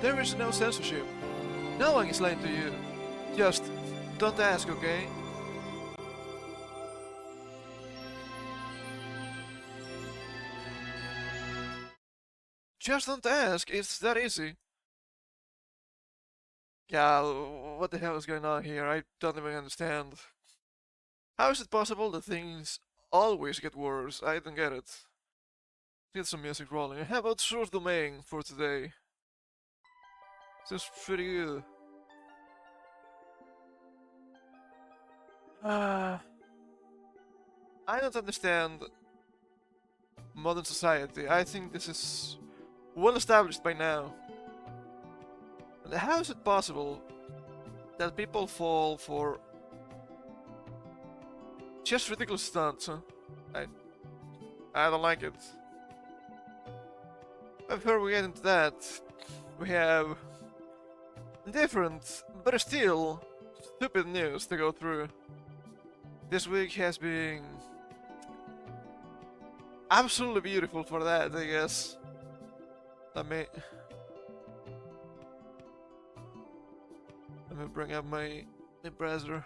There is no censorship. No one is lying to you. Just don't ask, okay? Just don't ask, it's that easy. Yeah, what the hell is going on here? I don't even understand. How is it possible that things always get worse? I don't get it. Get some music rolling. How about Source Domain for today? Seems pretty good. I don't understand modern society. I think this is well established by now. And how is it possible that people fall for just ridiculous stunts? Huh? I don't like it. Before we get into that, we have different, but still stupid news to go through. This week has been absolutely beautiful for that, I guess. Let me bring up my browser.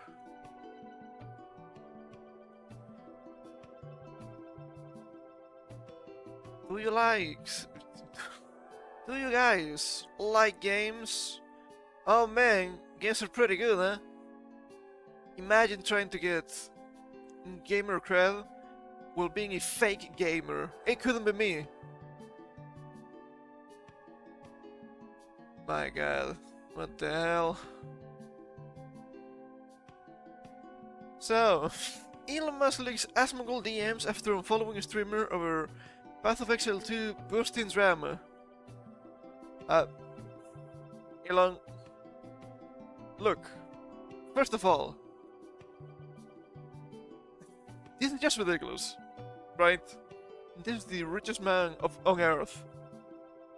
Do you guys like games? Oh man, games are pretty good, huh? Imagine trying to get gamer cred while being a fake gamer. It couldn't be me. My god, what the hell? So, Elon Musk leaks Asmongold DMs after unfollowing a streamer over Path of Exile 2 boosting drama. Elon, look, first of all, this is just ridiculous, right? This is the richest man on Earth,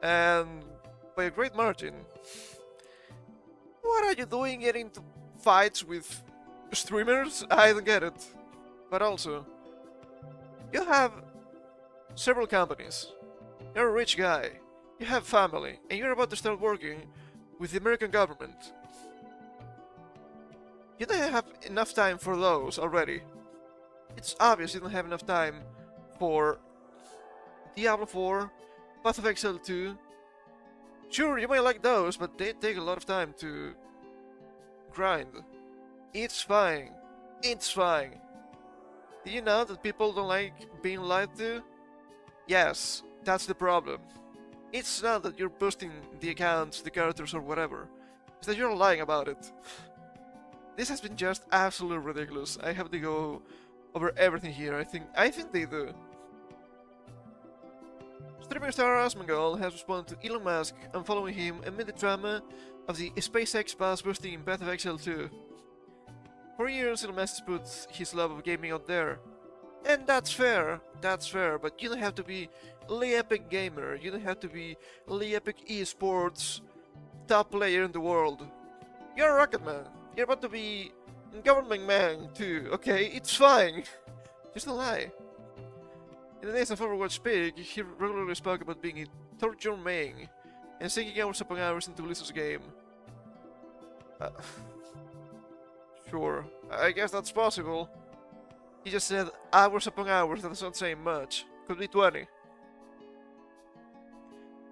and by a great margin. What are you doing getting into fights with streamers? I don't get it. But also, you have several companies, you're a rich guy, you have family, and you're about to start working with the American government. You don't have enough time for those already. It's obvious you don't have enough time for Diablo 4, Path of Exile 2. Sure, you might like those, but they take a lot of time to grind. It's fine. It's fine. Do you know that people don't like being lied to? Yes, that's the problem. It's not that you're boosting the accounts, the characters, or whatever. It's that you're lying about it. This has been just absolutely ridiculous. I have to go over everything here. I think they do. Streaming star Asmongold has responded to Elon Musk and following him amid the drama of the SpaceX bus boosting in Path of Exile 2. For years, Elon Musk has put his love of gaming out there. And that's fair, but you don't have to be the epic gamer, you don't have to be the epic esports top player in the world. You're a rocket man, you're about to be a government man too, okay? It's fine. Just don't lie. In the days of Overwatch speak, he regularly spoke about being a torture main and sinking hours upon hours into Blizzard's game. Sure, I guess that's possible. He just said hours upon hours, that's not saying much. Could be 20.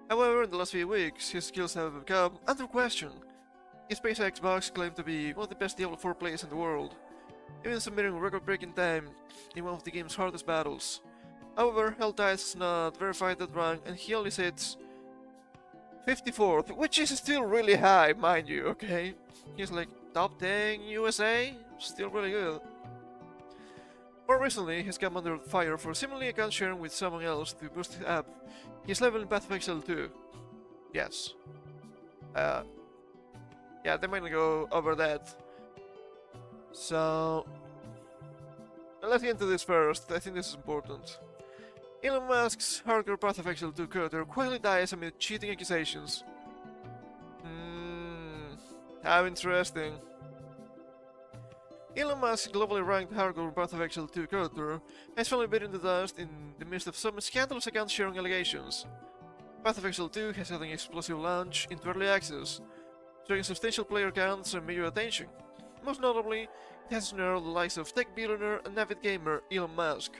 However, in the last few weeks, his skills have become under question. His SpaceX box claimed to be one of the best Diablo 4 players in the world, even submitting record-breaking time in one of the game's hardest battles. However, Helldice has not verified that rank, and he only sits 54th, which is still really high, mind you, okay? He's like top 10 USA, still really good. More recently, he's come under fire for seemingly account sharing with someone else to boost up his level in Path of Exile 2. Yes. Yeah, they might go over that. So, let's get into this first. I think this is important. Elon Musk's hardcore Path of Exile 2 character quietly dies amid cheating accusations. How interesting. Elon Musk's globally ranked hardcore Path of Exile 2 character has finally bitten the dust in the midst of some scandalous account sharing allegations. Path of Exile 2 has had an explosive launch into early access, drawing substantial player counts and major attention. Most notably, it has snared the likes of tech billionaire and avid gamer Elon Musk.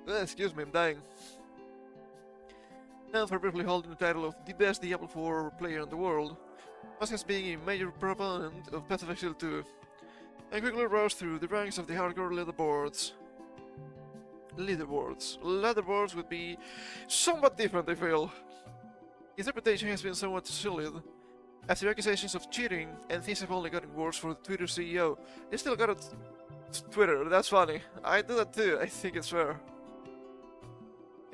Excuse me, I'm dying. Known for briefly holding the title of the best Diablo 4 player in the world, Musk has been a major proponent of Path of Exile 2, and quickly rose through the ranks of the hardcore leaderboards. Leaderboards would be somewhat different, I feel. His reputation has been somewhat solid. After accusations of cheating, and things have only gotten worse for the Twitter CEO, they still got it. Twitter, that's funny. I do that too, I think it's fair.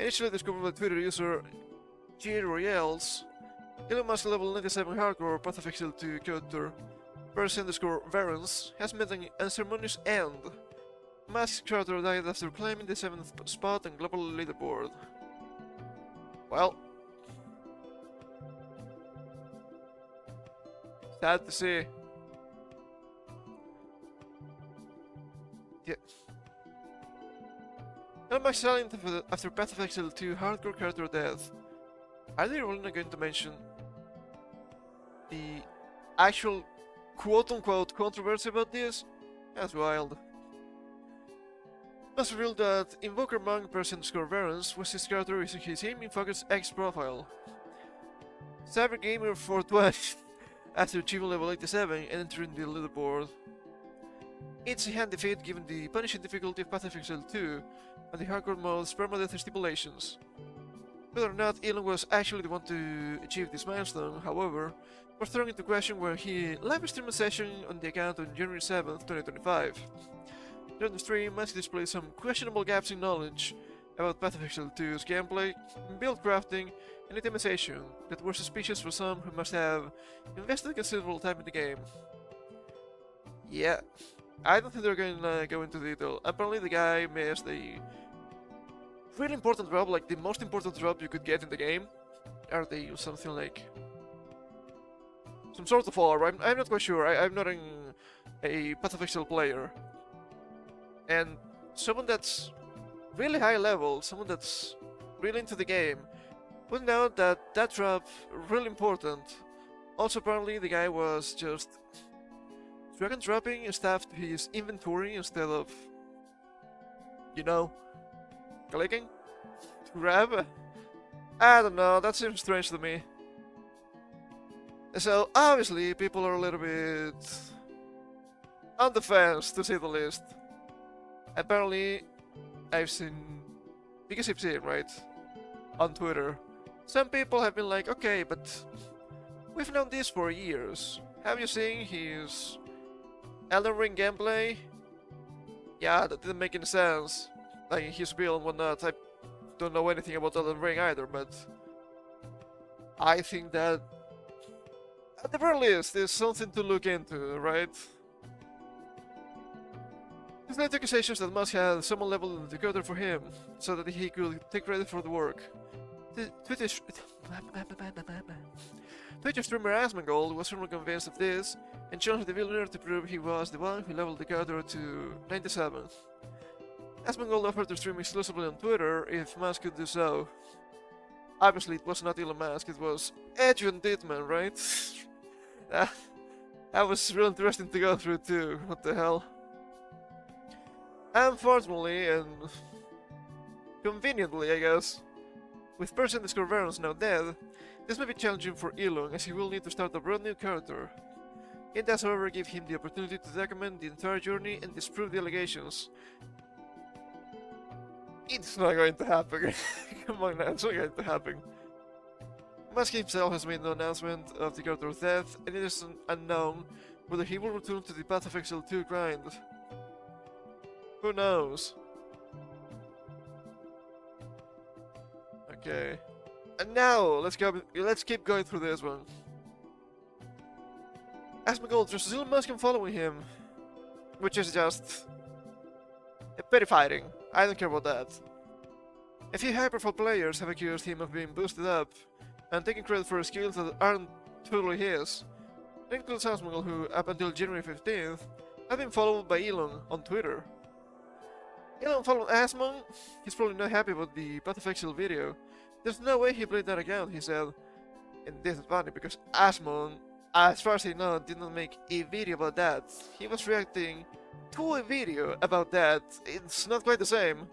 Initially discovered by Twitter user J. Royales, Elon Musk level 97 hardcore Path of Exile 2 character, _Varens, has met an unceremonious end. Musk's character died after claiming the 7th spot on global leaderboard. Well, sad to see. Yeah. Elon Musk silent after Path of Exile 2 hardcore character death. Are they really not going to mention the actual quote-unquote controversy about this? That's wild. Musk revealed that Invoker Monk _Varens was his character using his aim-in-focus X profile. Cybergamer 420 after achieving level 87 and entering the leaderboard. It's a handy feat given the punishing difficulty of Path of Exile 2 and the hardcore mode's permadeath stipulations. Whether or not Elon was actually the one to achieve this milestone, however, was thrown into question when he live-streamed a session on the account on January 7th, 2025. During the stream, Musk displayed some questionable gaps in knowledge about Path of Exile 2's gameplay, build crafting, and itemization that were suspicious for some who must have invested considerable time in the game. Yeah, I don't think they're going to go into detail. Apparently the guy missed a really important drop, like the most important drop you could get in the game. Are they something like some sort of orb? I'm not quite sure. I'm not a Path of Exile player. And someone that's really high level, someone that's really into the game, would know that that drop really important. Also, apparently the guy was just drag and dropping stuff to his inventory instead of, you know, clicking to grab. I don't know, that seems strange to me. So obviously people are a little bit on the fence, to say the least. Apparently, I've seen, because I've seen, right, on Twitter, some people have been like, okay, but we've known this for years. Have you seen his Elden Ring gameplay? Yeah, that didn't make any sense. Like, his build and whatnot. I don't know anything about Elden Ring either, but I think that at the very least, there's something to look into, right? His late accusations that Musk had someone leveled the coder for him, so that he could take credit for the work. Twitch streamer Asmongold was firmly convinced of this, and challenged the billionaire to prove he was the one who leveled the coder to 97. Asmongold offered to stream exclusively on Twitter if Musk could do so. Obviously, it was not Elon Musk, it was Adrian Dittman, right? That was real interesting to go through too, what the hell. Unfortunately, and conveniently, I guess, with _Varens now dead, this may be challenging for Elon, as he will need to start a brand new character. It does, however, give him the opportunity to document the entire journey and disprove the allegations. It's not going to happen. Come on now, it's not going to happen. Musk himself has made no announcement of the character's death, and it is unknown whether he will return to the Path of Exile 2 grind. Who knows? Okay. And now, let's keep going through this one. Asmongold trusts Elon Musk and following him, which is just petty fighting. I don't care about that. A few high-profile players have accused him of being boosted up and taking credit for skills that aren't totally his. That includes Asmongold, who, up until January 15th, had been followed by Elon on Twitter. Elon followed Asmon. He's probably not happy about the Path of Exile video, There's no way he played that account, he said. And this is funny because Asmon, as far as I know, did not make a video about that. He was reacting to a video about that. It's not quite the same.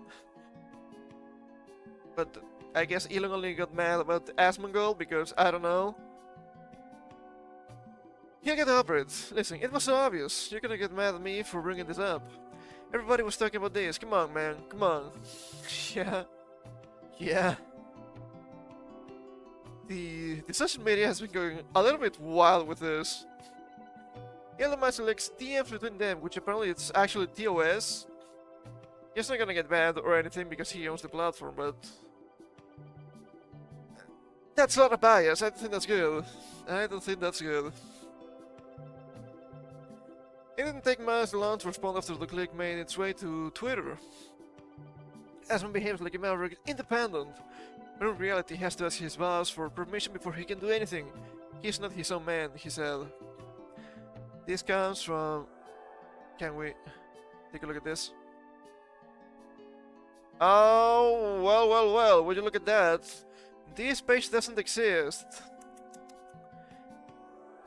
But I guess Elon only got mad about the Asmongold because, I don't know. He'll get over it. Listen, it was so obvious. You're gonna get mad at me for bringing this up. Everybody was talking about this. Come on, man. Come on. Yeah. Yeah. The social media has been going a little bit wild with this. Elon Musk likes DMs between them, which apparently it's actually TOS. He's not gonna get banned or anything because he owns the platform, but... That's not a bias. I don't think that's good. I don't think that's good. It didn't take much long to respond after the click made its way to Twitter. Asman behaves like a maverick independent, but in reality he has to ask his boss for permission before he can do anything. He's not his own man, he said. This comes from... Can we take a look at this? Oh, well, would you look at that? This page doesn't exist.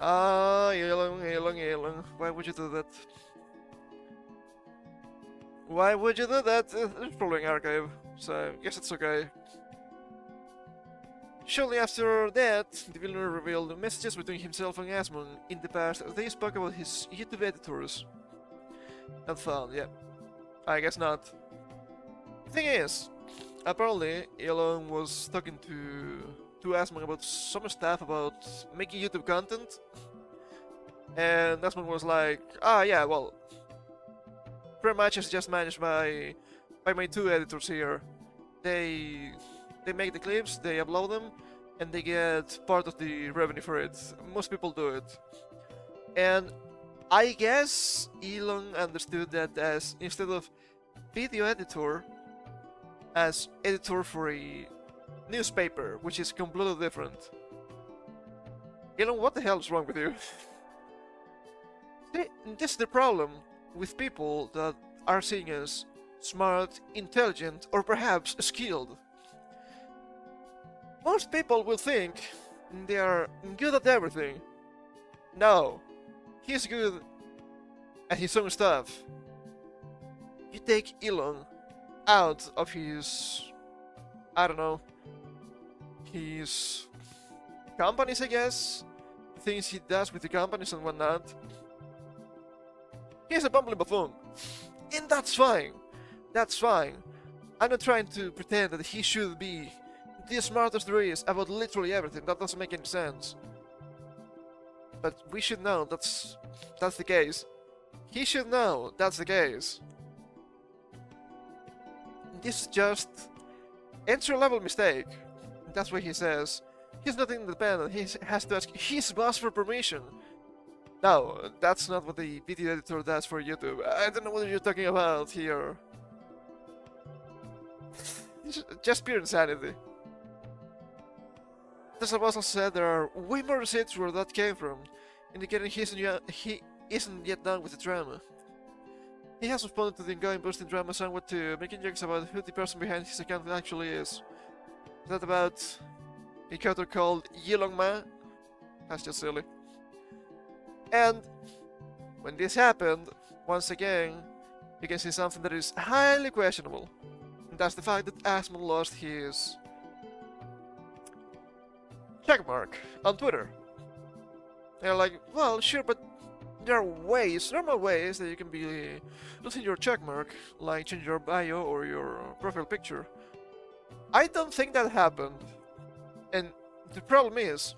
Ah, Elon. Why would you do that? Why would you do that? It's probably an archive, so I guess it's okay. Shortly after that, the villain revealed messages between himself and Asmon. In the past, they spoke about his YouTube editors. Not fun, yeah. I guess not. Thing is, apparently Elon was talking to Asmon about some stuff about making YouTube content, and Asmon was like, "Ah, yeah, well, pretty much it's just managed by my two editors here. They make the clips, they upload them, and they get part of the revenue for it. Most people do it." And I guess Elon understood that as instead of video editor, as editor for a newspaper, which is completely different. Elon, what the hell is wrong with you? This is the problem with people that are seen as smart, intelligent, or perhaps skilled. Most people will think they are good at everything. No, he's good at his own stuff. You take Elon out of his, I don't know, his companies, I guess, things he does with the companies and whatnot. He's a bumbling buffoon, and that's fine. That's fine. I'm not trying to pretend that he should be the smartest there is about literally everything. That doesn't make any sense. But we should know that's the case. He should know that's the case. This is just entry-level mistake. That's what he says. He's not independent. He has to ask his boss for permission. No, that's not what the video editor does for YouTube. I don't know what you're talking about here. Just pure insanity. As I also said, there are way more receipts where that came from, indicating he isn't yet done with the drama. He has responded to the ongoing boosting drama somewhat too, making jokes about who the person behind his account actually is. Is that about a character called Yilongma? That's just silly. And when this happened, once again, you can see something that is highly questionable. And that's the fact that Asmon lost his checkmark on Twitter. They're like, well, sure, but there are normal ways that you can be losing your checkmark, like changing your bio or your profile picture. I don't think that happened. And the problem is,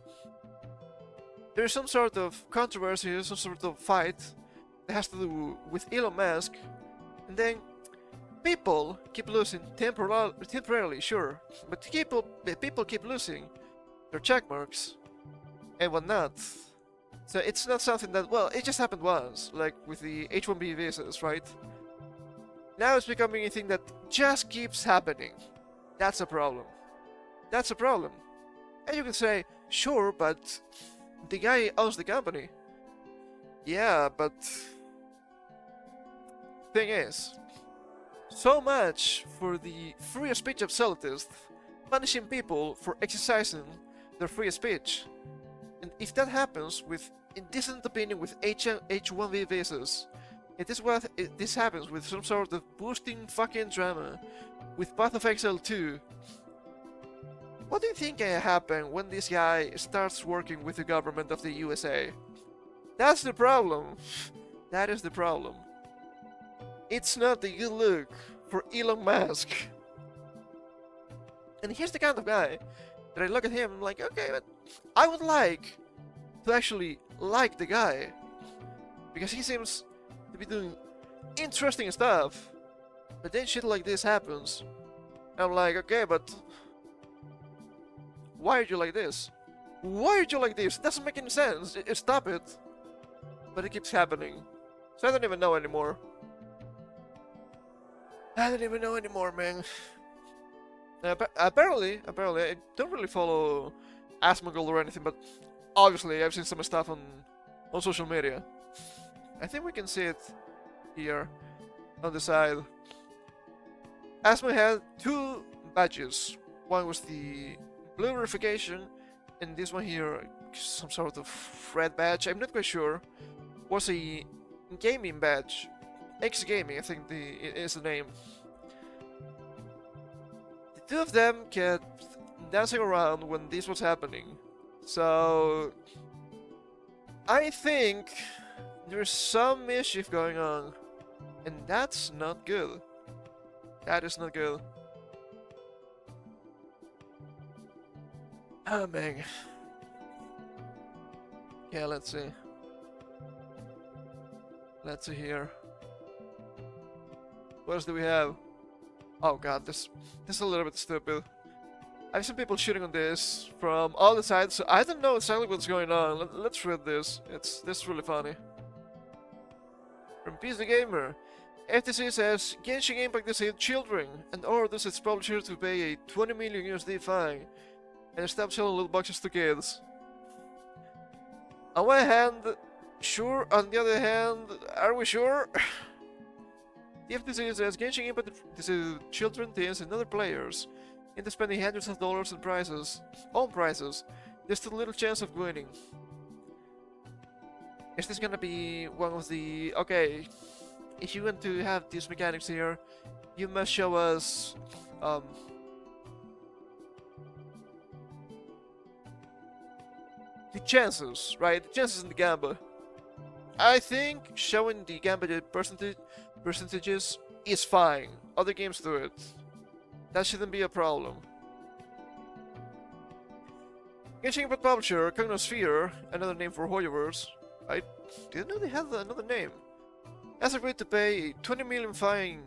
there's some sort of controversy, some sort of fight that has to do with Elon Musk, and then people keep losing temporarily, sure, but people keep losing their checkmarks and whatnot. So it's not something that, well, it just happened once, like with the H-1B visas, right? Now it's becoming a thing that just keeps happening. That's a problem. That's a problem. And you can say, sure, but the guy owns the company. Yeah, but thing is, so much for the free speech absolutist punishing people for exercising their free speech. And if that happens with indecent opinion with H1B visas, if this happens with some sort of boosting fucking drama with Path of Exile 2, what do you think can happen when this guy starts working with the government of the USA? That's the problem. That is the problem. It's not a good look for Elon Musk. And here's the kind of guy that I look at him and I'm like, okay, but I would like to actually like the guy. Because he seems to be doing interesting stuff. But then shit like this happens. And I'm like, okay, but why are you like this? Why are you like this? It doesn't make any sense. Stop it. But it keeps happening. So I don't even know anymore. I don't even know anymore, man. Apparently, I don't really follow Asmongold or anything, but obviously I've seen some stuff on social media. I think we can see it here on the side. Asmo had 2 badges. One was the blue verification, and this one here, some sort of red badge, I'm not quite sure, was a gaming badge. X Gaming, I think is the name. The 2 of them kept dancing around when this was happening. So I think there's some mischief going on, and that's not good. That is not good. Oh man. Yeah, let's see. Let's see here. What else do we have? Oh god, this is a little bit stupid. I've seen people shooting on this from all the sides, so I don't know exactly what's going on. Let's read this. This is really funny. From PC Gamer. FTC says Genshin Impact deceived children and orders its publisher to pay a 20 million USD fine and stop selling loot boxes to kids. On one hand, sure. On the other hand, are we sure? The FTC says Genshin Impact deceived children, teens, and other players into spending hundreds of dollars on prizes. There's still little chance of winning. Is this gonna be one of the... Okay, if you want to have these mechanics here, you must show us... the chances, right? The chances in the gamba. I think showing the gamba percentages is fine. Other games do it. That shouldn't be a problem. Genshin Impact publisher, Cognosphere, another name for Hoyoverse. I didn't know they had another name. Has agreed to pay a 20 million fine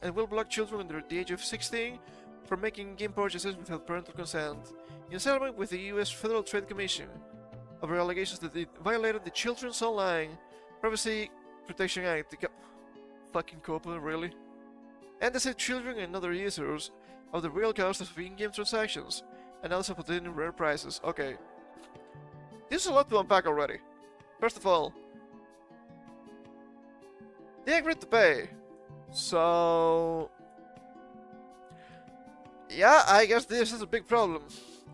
and will block children under the age of 16 from making game purchases without parental consent, in settlement with the US Federal Trade Commission over allegations that it violated the Children's Online Privacy Protection Act. Fucking COPA, really? And they said children and other users of the real cost of in-game transactions and also obtaining rare prizes. Okay. This is a lot to unpack already. First of all, they agreed to pay. So... yeah, I guess this is a big problem.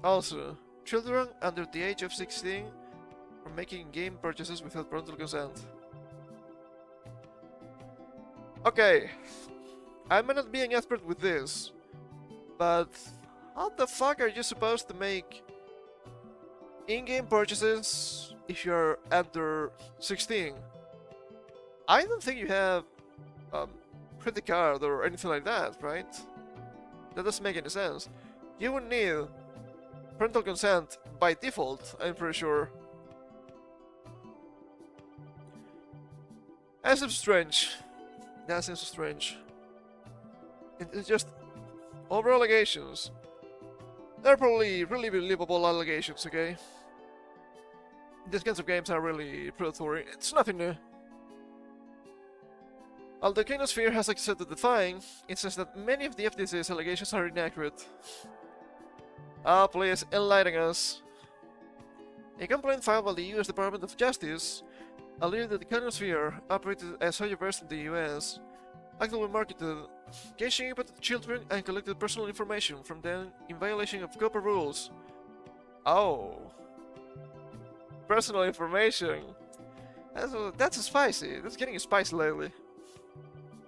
Also, children under the age of 16 are making game purchases without parental consent. Okay, I may not be an expert with this, but how the fuck are you supposed to make in-game purchases if you're under 16? I don't think you have credit card or anything like that, right? That doesn't make any sense. You would need parental consent by default, I'm pretty sure. That seems strange. That seems strange. It's just over allegations. They're probably really believable allegations, okay? These kinds of games are really predatory. It's nothing new. Although Cognosphere has accepted the fine, it says that many of the FTC's allegations are inaccurate. Ah, please enlighten us. A complaint filed by the US Department of Justice alleged that the Cognosphere operated as Hoyoverse in the US actively marketed, gauging input to children and collected personal information from them in violation of copper rules. Oh. Personal information. That's spicy. That's getting spicy lately.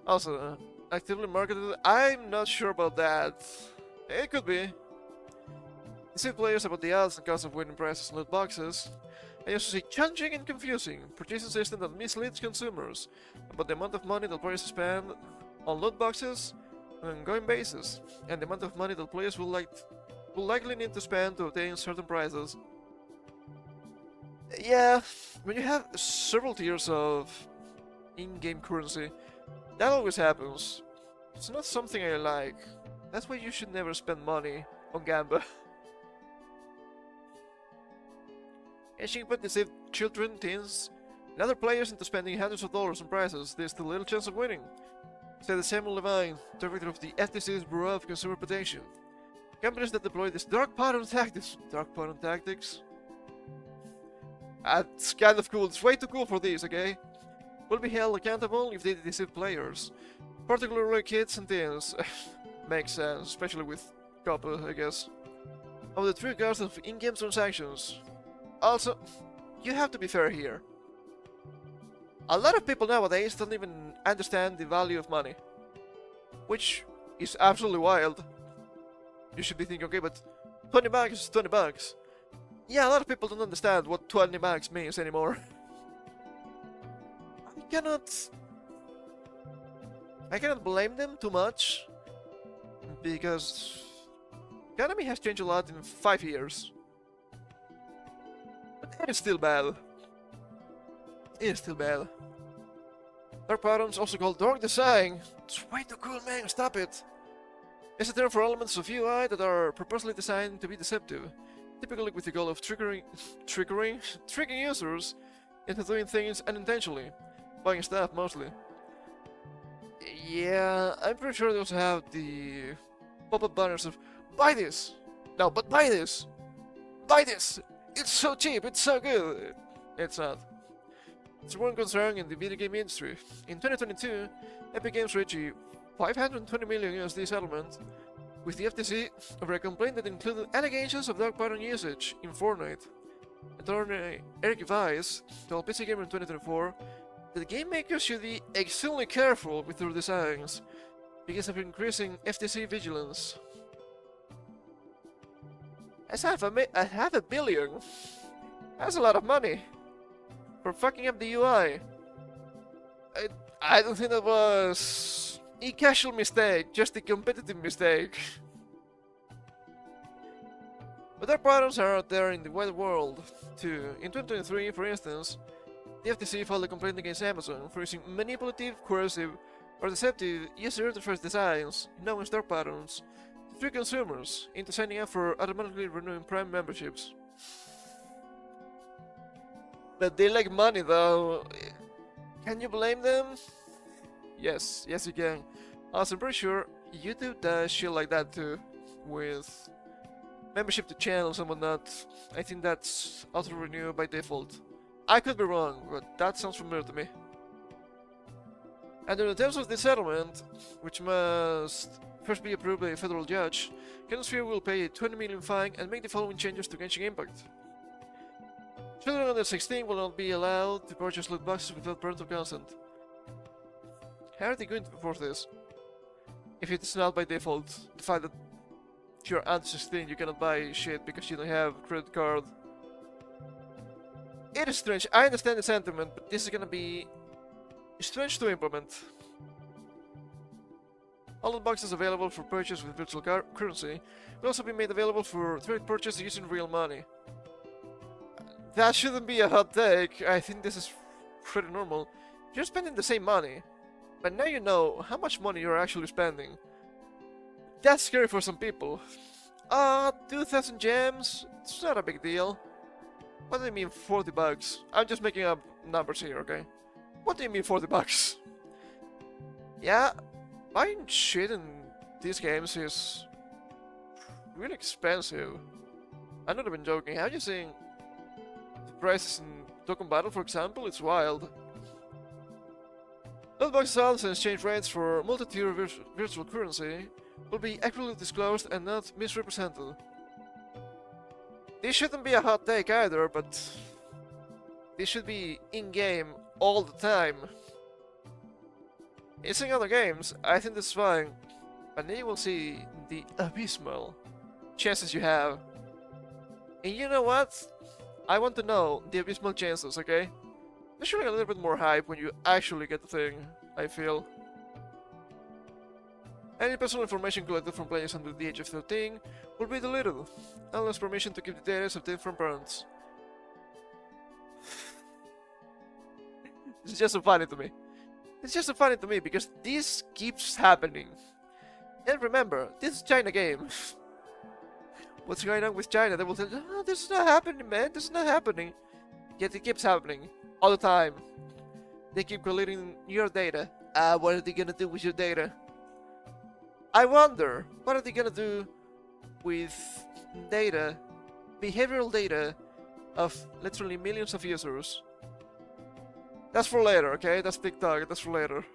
Also, actively marketed. I'm not sure about that. It could be. Deceive players about the odds and cost of winning prizes and loot boxes. I also see challenging and confusing. Purchasing system that misleads consumers about the amount of money that players spend on loot boxes on an ongoing basis, and the amount of money that players will likely need to spend to obtain certain prizes. Yeah, when you have several tiers of in-game currency, that always happens. It's not something I like. That's why you should never spend money on Gamba. Catching but deceive children, teens, and other players into spending hundreds of dollars on prizes. There's still little chance of winning, said Samuel Levine, director of the FTC's Bureau of Consumer Protection. Companies that deploy these dark pattern tactics. That's kind of cool. It's way too cool for these, okay? Will be held accountable if they deceive players, particularly kids and teens. Makes sense, especially with copper, I guess. Of the true cost of in-game transactions. Also, you have to be fair here. A lot of people nowadays don't even understand the value of money, which is absolutely wild. You should be thinking, okay, but 20 bucks is 20 bucks. Yeah, a lot of people don't understand what 20 bucks means anymore. I cannot blame them too much, because the economy has changed a lot in 5 years. But it is still bad. It is still bad. Dark patterns, also called dark design. It's way too cool, man, stop it. It's a term for elements of UI that are purposely designed to be deceptive, typically with the goal of tricking users into doing things unintentionally, buying stuff mostly. Yeah, I'm pretty sure they also have the pop-up banners of buy this! No, but buy this! Buy this! It's so cheap, it's so good! It's not. It's one concern in the video game industry. In 2022, Epic Games reached a 520 million USD settlement with the FTC over a complaint that included allegations of dark pattern usage in Fortnite. Attorney Eric Weiss told PC Gamer in 2024 that game makers should be extremely careful with their designs because of increasing FTC vigilance. That's half a billion. That's a lot of money for fucking up the UI. I don't think that was a casual mistake, just a competitive mistake. But dark patterns are out there in the wide world too. In 2023, for instance, the FTC filed a complaint against Amazon for using manipulative, coercive, or deceptive user interface designs known as dark patterns to trick consumers into signing up for automatically renewing Prime memberships. But they like money though. Can you blame them? Yes, you can. Also, I'm pretty sure YouTube does shit like that too, with membership to channels and whatnot. I think that's auto-renew by default. I could be wrong, but that sounds familiar to me. Under the terms of this settlement, which must first be approved by a federal judge, Canosphere will pay a 20 million fine and make the following changes to Genshin Impact. Children under 16 will not be allowed to purchase loot boxes without parental consent. How are they going to enforce this? If it is not by default, the fact that you're under 16, you cannot buy shit because you don't have a credit card. It is strange. I understand the sentiment, but this is gonna be strange to implement. All loot boxes available for purchase with virtual currency will also be made available for trade purchase using real money. That shouldn't be a hot take. I think this is pretty normal. You're spending the same money, but now you know how much money you're actually spending. That's scary for some people. 2,000 gems? It's not a big deal. What do you mean 40 bucks? I'm just making up numbers here, okay? What do you mean 40 bucks? Yeah, buying shit in these games is really expensive. I'm not even joking. Have you seen the prices in Dokkan Battle, for example? It's wild. Loot box sales and exchange rates for multi-tier virtual currency will be accurately disclosed and not misrepresented. This shouldn't be a hot take either, but this should be in-game all the time. In other games, I think that's fine, but then you will see the abysmal chances you have. And you know what? I want to know the abysmal chances, okay? There should be a little bit more hype when you actually get the thing, I feel. Any personal information collected from players under the age of 13 will be deleted, unless permission to keep the data is obtained from parents. It's just so funny to me. It's just so funny to me because this keeps happening. And remember, this is China game. What's going on with China? They will tell you, oh, this is not happening, man, this is not happening. Yet it keeps happening, all the time. They keep collecting your data. What are they gonna do with your data? I wonder, what are they gonna do with data, behavioral data, of literally millions of users? That's for later, okay? That's TikTok, that's for later.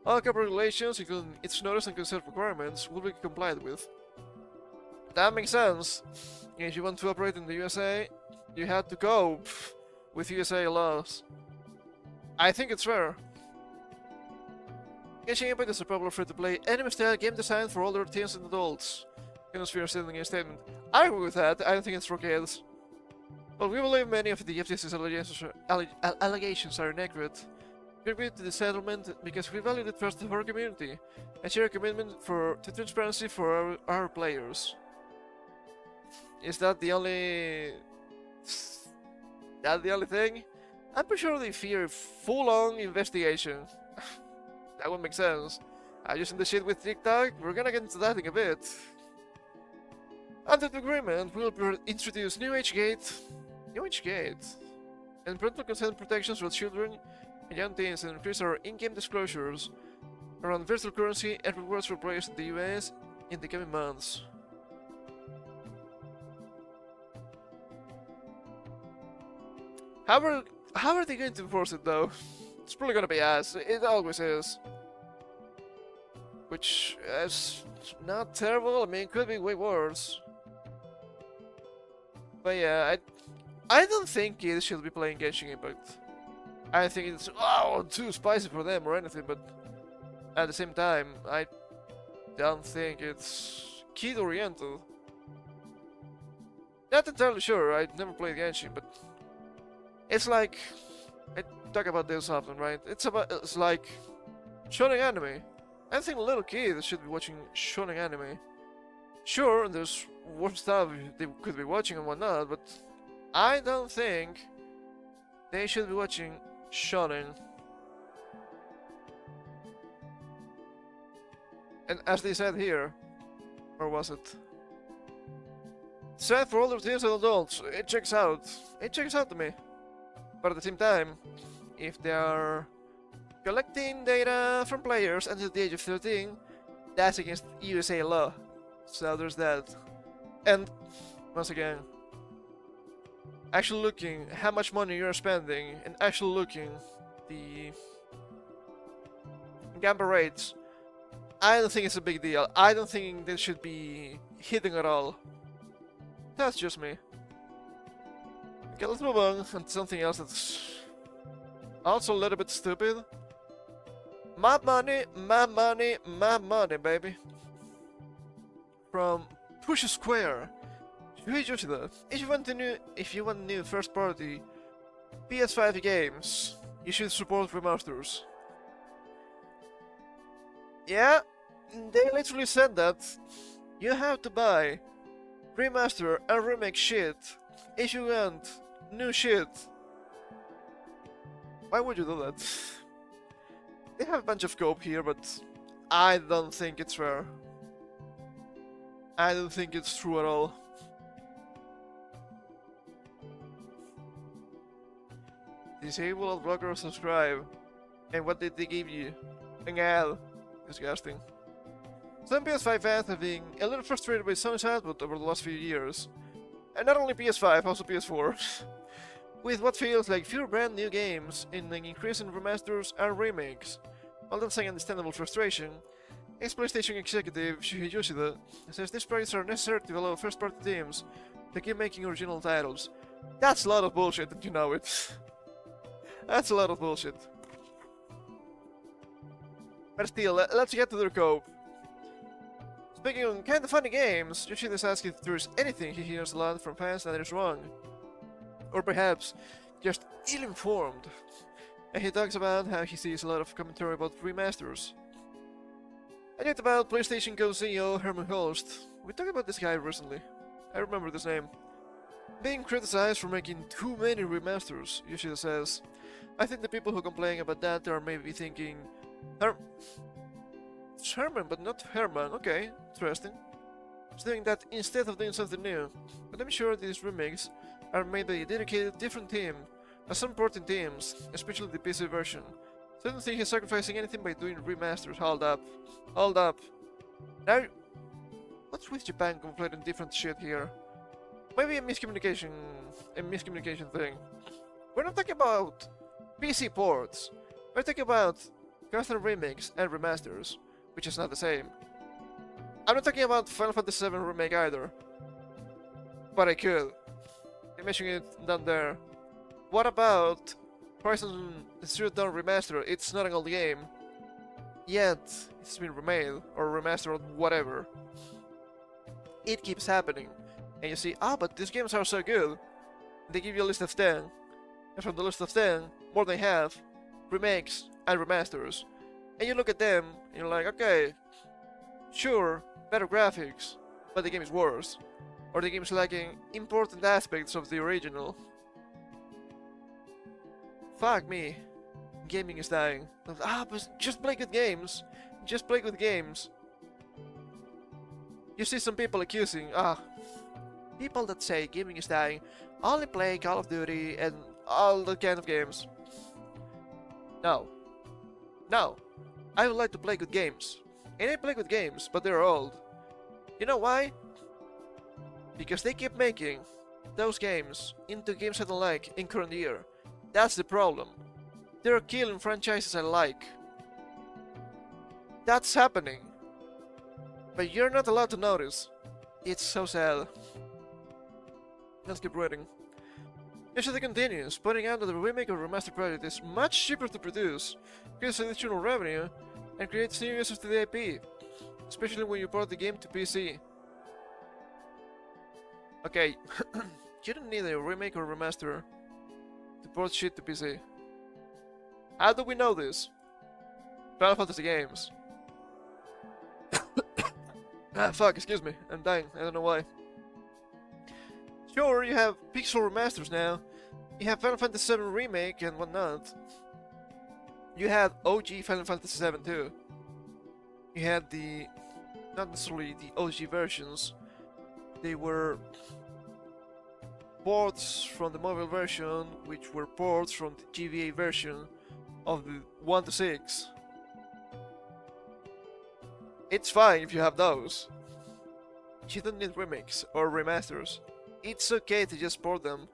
All corporate regulations, including its notice and consent requirements, will be complied with. That makes sense. If you want to operate in the USA, you have to go with USA laws. I think it's fair. Genshin Impact is a popular free-to-play anime-style game designed for older teens and adults. Hemisphere said in a statement. I agree with that. I don't think it's for kids. But we believe many of the FTC's allegations are inaccurate. We agreed to the settlement because we value the trust of our community and share a commitment to transparency for our players. Is that the only... thing? I'm pretty sure they fear full-on investigation. That would make sense. Using the shit with TikTok, we're gonna get into that in a bit. Under the agreement, we'll introduce new age gate, and parental consent protections for children and young teens, and increase our in-game disclosures around virtual currency and rewards for players in the US in the coming months. How are they going to enforce it though? It's probably gonna be ass. It always is. Which is not terrible. I mean, it could be way worse. But yeah, I don't think kids should be playing Genshin Impact. I think it's too spicy for them or anything. But at the same time, I don't think it's kid oriented. Not entirely sure. I never played Genshin, but it's like I talk about this often, right? It's like shonen anime. I think little kids should be watching shonen anime. Sure, there's worse stuff they could be watching and whatnot, but I don't think they should be watching shonen. And as they said here, or was it? Set for older teens and adults. It checks out. It checks out to me. But at the same time, if they are collecting data from players until the age of 13, that's against USA law. So there's that. And once again, actually looking how much money you're spending and actually looking the gamble rates, I don't think it's a big deal. I don't think they should be hitting at all. That's just me. Okay, let's move on to something else that's also a little bit stupid. My money, my money, my money, baby. From Push Square. If you want new first-party PS5 games, you should support remasters. Yeah, they literally said that you have to buy remaster and remake shit if you want new shit. Why would you do that? They have a bunch of cope here, but I don't think it's fair. I don't think it's true at all. Disable blocker or subscribe. And what did they give you? An ad. Disgusting. Some PS5 fans have been a little frustrated by Sony's output over the last few years. And not only PS5, also PS4. with what feels like fewer brand new games and an increase in remasters and remakes. While that's an understandable frustration, ex-PlayStation executive Shuhei Yoshida says these projects are necessary to allow first-party teams to keep making original titles. That's a lot of bullshit, and you know it. That's a lot of bullshit. But still, let's get to their cope. Speaking of kinda funny games, Yoshida asks if there's anything he hears a lot from fans that is wrong. Or perhaps just ill-informed. And he talks about how he sees a lot of commentary about remasters. I talked about PlayStation Co CEO Herman Holst. We talked about this guy recently. I remember this name. Being criticized for making too many remasters, Yoshida says. I think the people who complain about that are maybe thinking, it's Herman, but not Herman. Okay, interesting. He's doing that instead of doing something new. But I'm sure these remakes are made by a dedicated different team, as some important teams, especially the PC version. So I don't think he's sacrificing anything by doing remasters. Hold up. Hold up. Now, what's with Japan completing different shit here? Maybe a miscommunication thing. We're not talking about PC ports. We're talking about custom remakes and remasters, which is not the same. I'm not talking about Final Fantasy VII Remake either. But I could. I'm mentioning it down there. What about Horizon Zero Dawn Remaster? It's not an old game. Yet, it's been remade, or remastered, or whatever. It keeps happening. And you see, but these games are so good. They give you a list of 10. And from the list of 10, more than half, remakes and remasters. And you look at them, and you're like, okay, sure, better graphics, but the game is worse. Or the game is lacking important aspects of the original. Fuck me. Gaming is dying. But just play good games. Just play good games. You see some people accusing, people that say gaming is dying only play Call of Duty and all that kind of games. No. No. I would like to play good games. And I play good games, but they're old. You know why? Because they keep making those games into games I don't like in current year. That's the problem. They're killing franchises I like. That's happening. But you're not allowed to notice. It's so sad. Let's keep reading. Yoshida continues, pointing out that the remake or remaster project is much cheaper to produce, creates additional revenue, and creates new users to the IP, especially when you port the game to PC. Okay, you don't need a remake or remaster to port shit to PC. How do we know this? Final Fantasy games. Fuck, excuse me, I'm dying, I don't know why. Sure, you have pixel remasters now. You have Final Fantasy VII Remake and whatnot. You had OG Final Fantasy VII too. You had the... not necessarily the OG versions. They were ports from the mobile version, which were ports from the GBA version of the 1 to 6. It's fine if you have those. You don't need remakes or remasters. It's okay to just port them.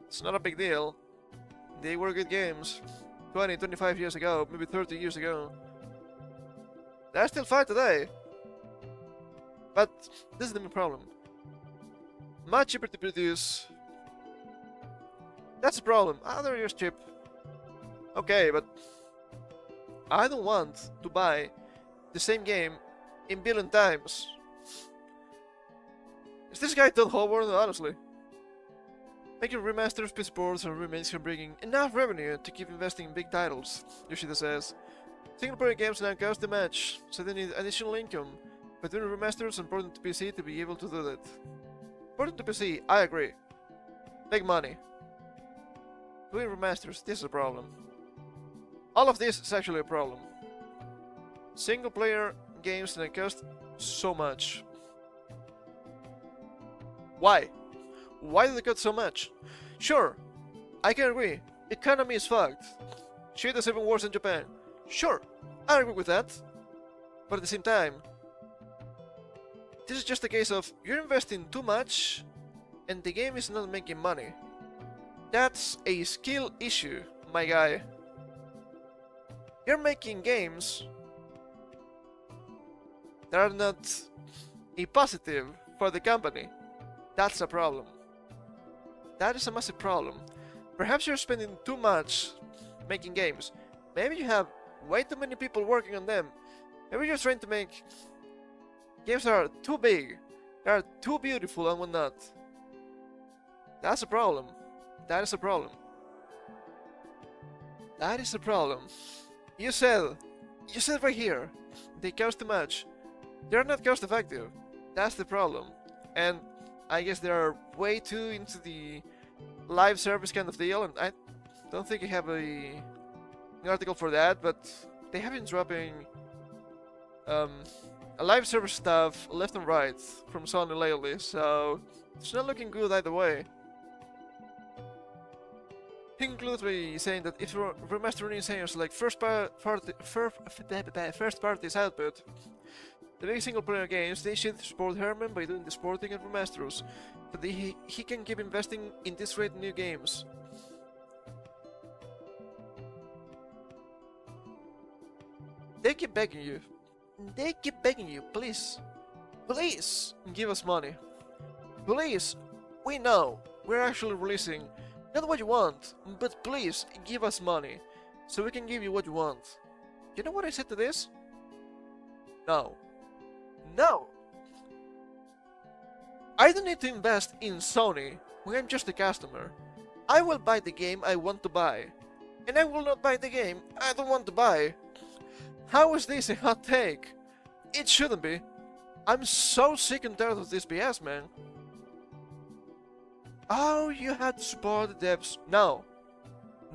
It's not a big deal. They were good games 20, 25 years ago, maybe 30 years ago. They're still fine today. But this is the main problem. Much cheaper to produce. That's the problem. They're just cheap. Okay, but I don't want to buy the same game in billion times. Is this guy Todd Howard, honestly? Making remasters, PC ports, and remakes can bring in enough revenue to keep investing in big titles, Yoshida says. Single-player games now cost too much, so they need additional income, but doing remasters and porting to PC to be able to do that. Porting to PC, I agree. Big money. Doing remasters, this is a problem. All of this is actually a problem. Single-player games that cost so much. Why? Why do they cut so much? Sure, I can agree. Economy is fucked. Shit is even worse in Japan. Sure, I agree with that. But at the same time, this is just a case of you're investing too much and the game is not making money. That's a skill issue, my guy. You're making games that are not a positive for the company. That's a problem. That is a massive problem. Perhaps you're spending too much making games. Maybe you have way too many people working on them. Maybe you're trying to make games that are too big, that are too beautiful and whatnot. That's a problem. That is a problem. That is a problem. You said right here, they cost too much. They're not cost effective. That's the problem. And I guess they are way too into the live service kind of deal, and I don't think I have an article for that, but they have been dropping a live service stuff left and right from Sony lately, so it's not looking good either way. He concludes by saying that if remastering is like first party's output, the big single-player games, they should support Herman by doing the porting and remasters, so that he can keep investing in these great new games. They keep begging you. They keep begging you, please. Please, give us money. Please, we know we're actually releasing not what you want, but please, give us money, so we can give you what you want. You know what I said to this? No. No! I don't need to invest in Sony when I'm just a customer. I will buy the game I want to buy, and I will not buy the game I don't want to buy. How is this a hot take? It shouldn't be. I'm so sick and tired of this BS, man. Oh, you had to support the devs. No.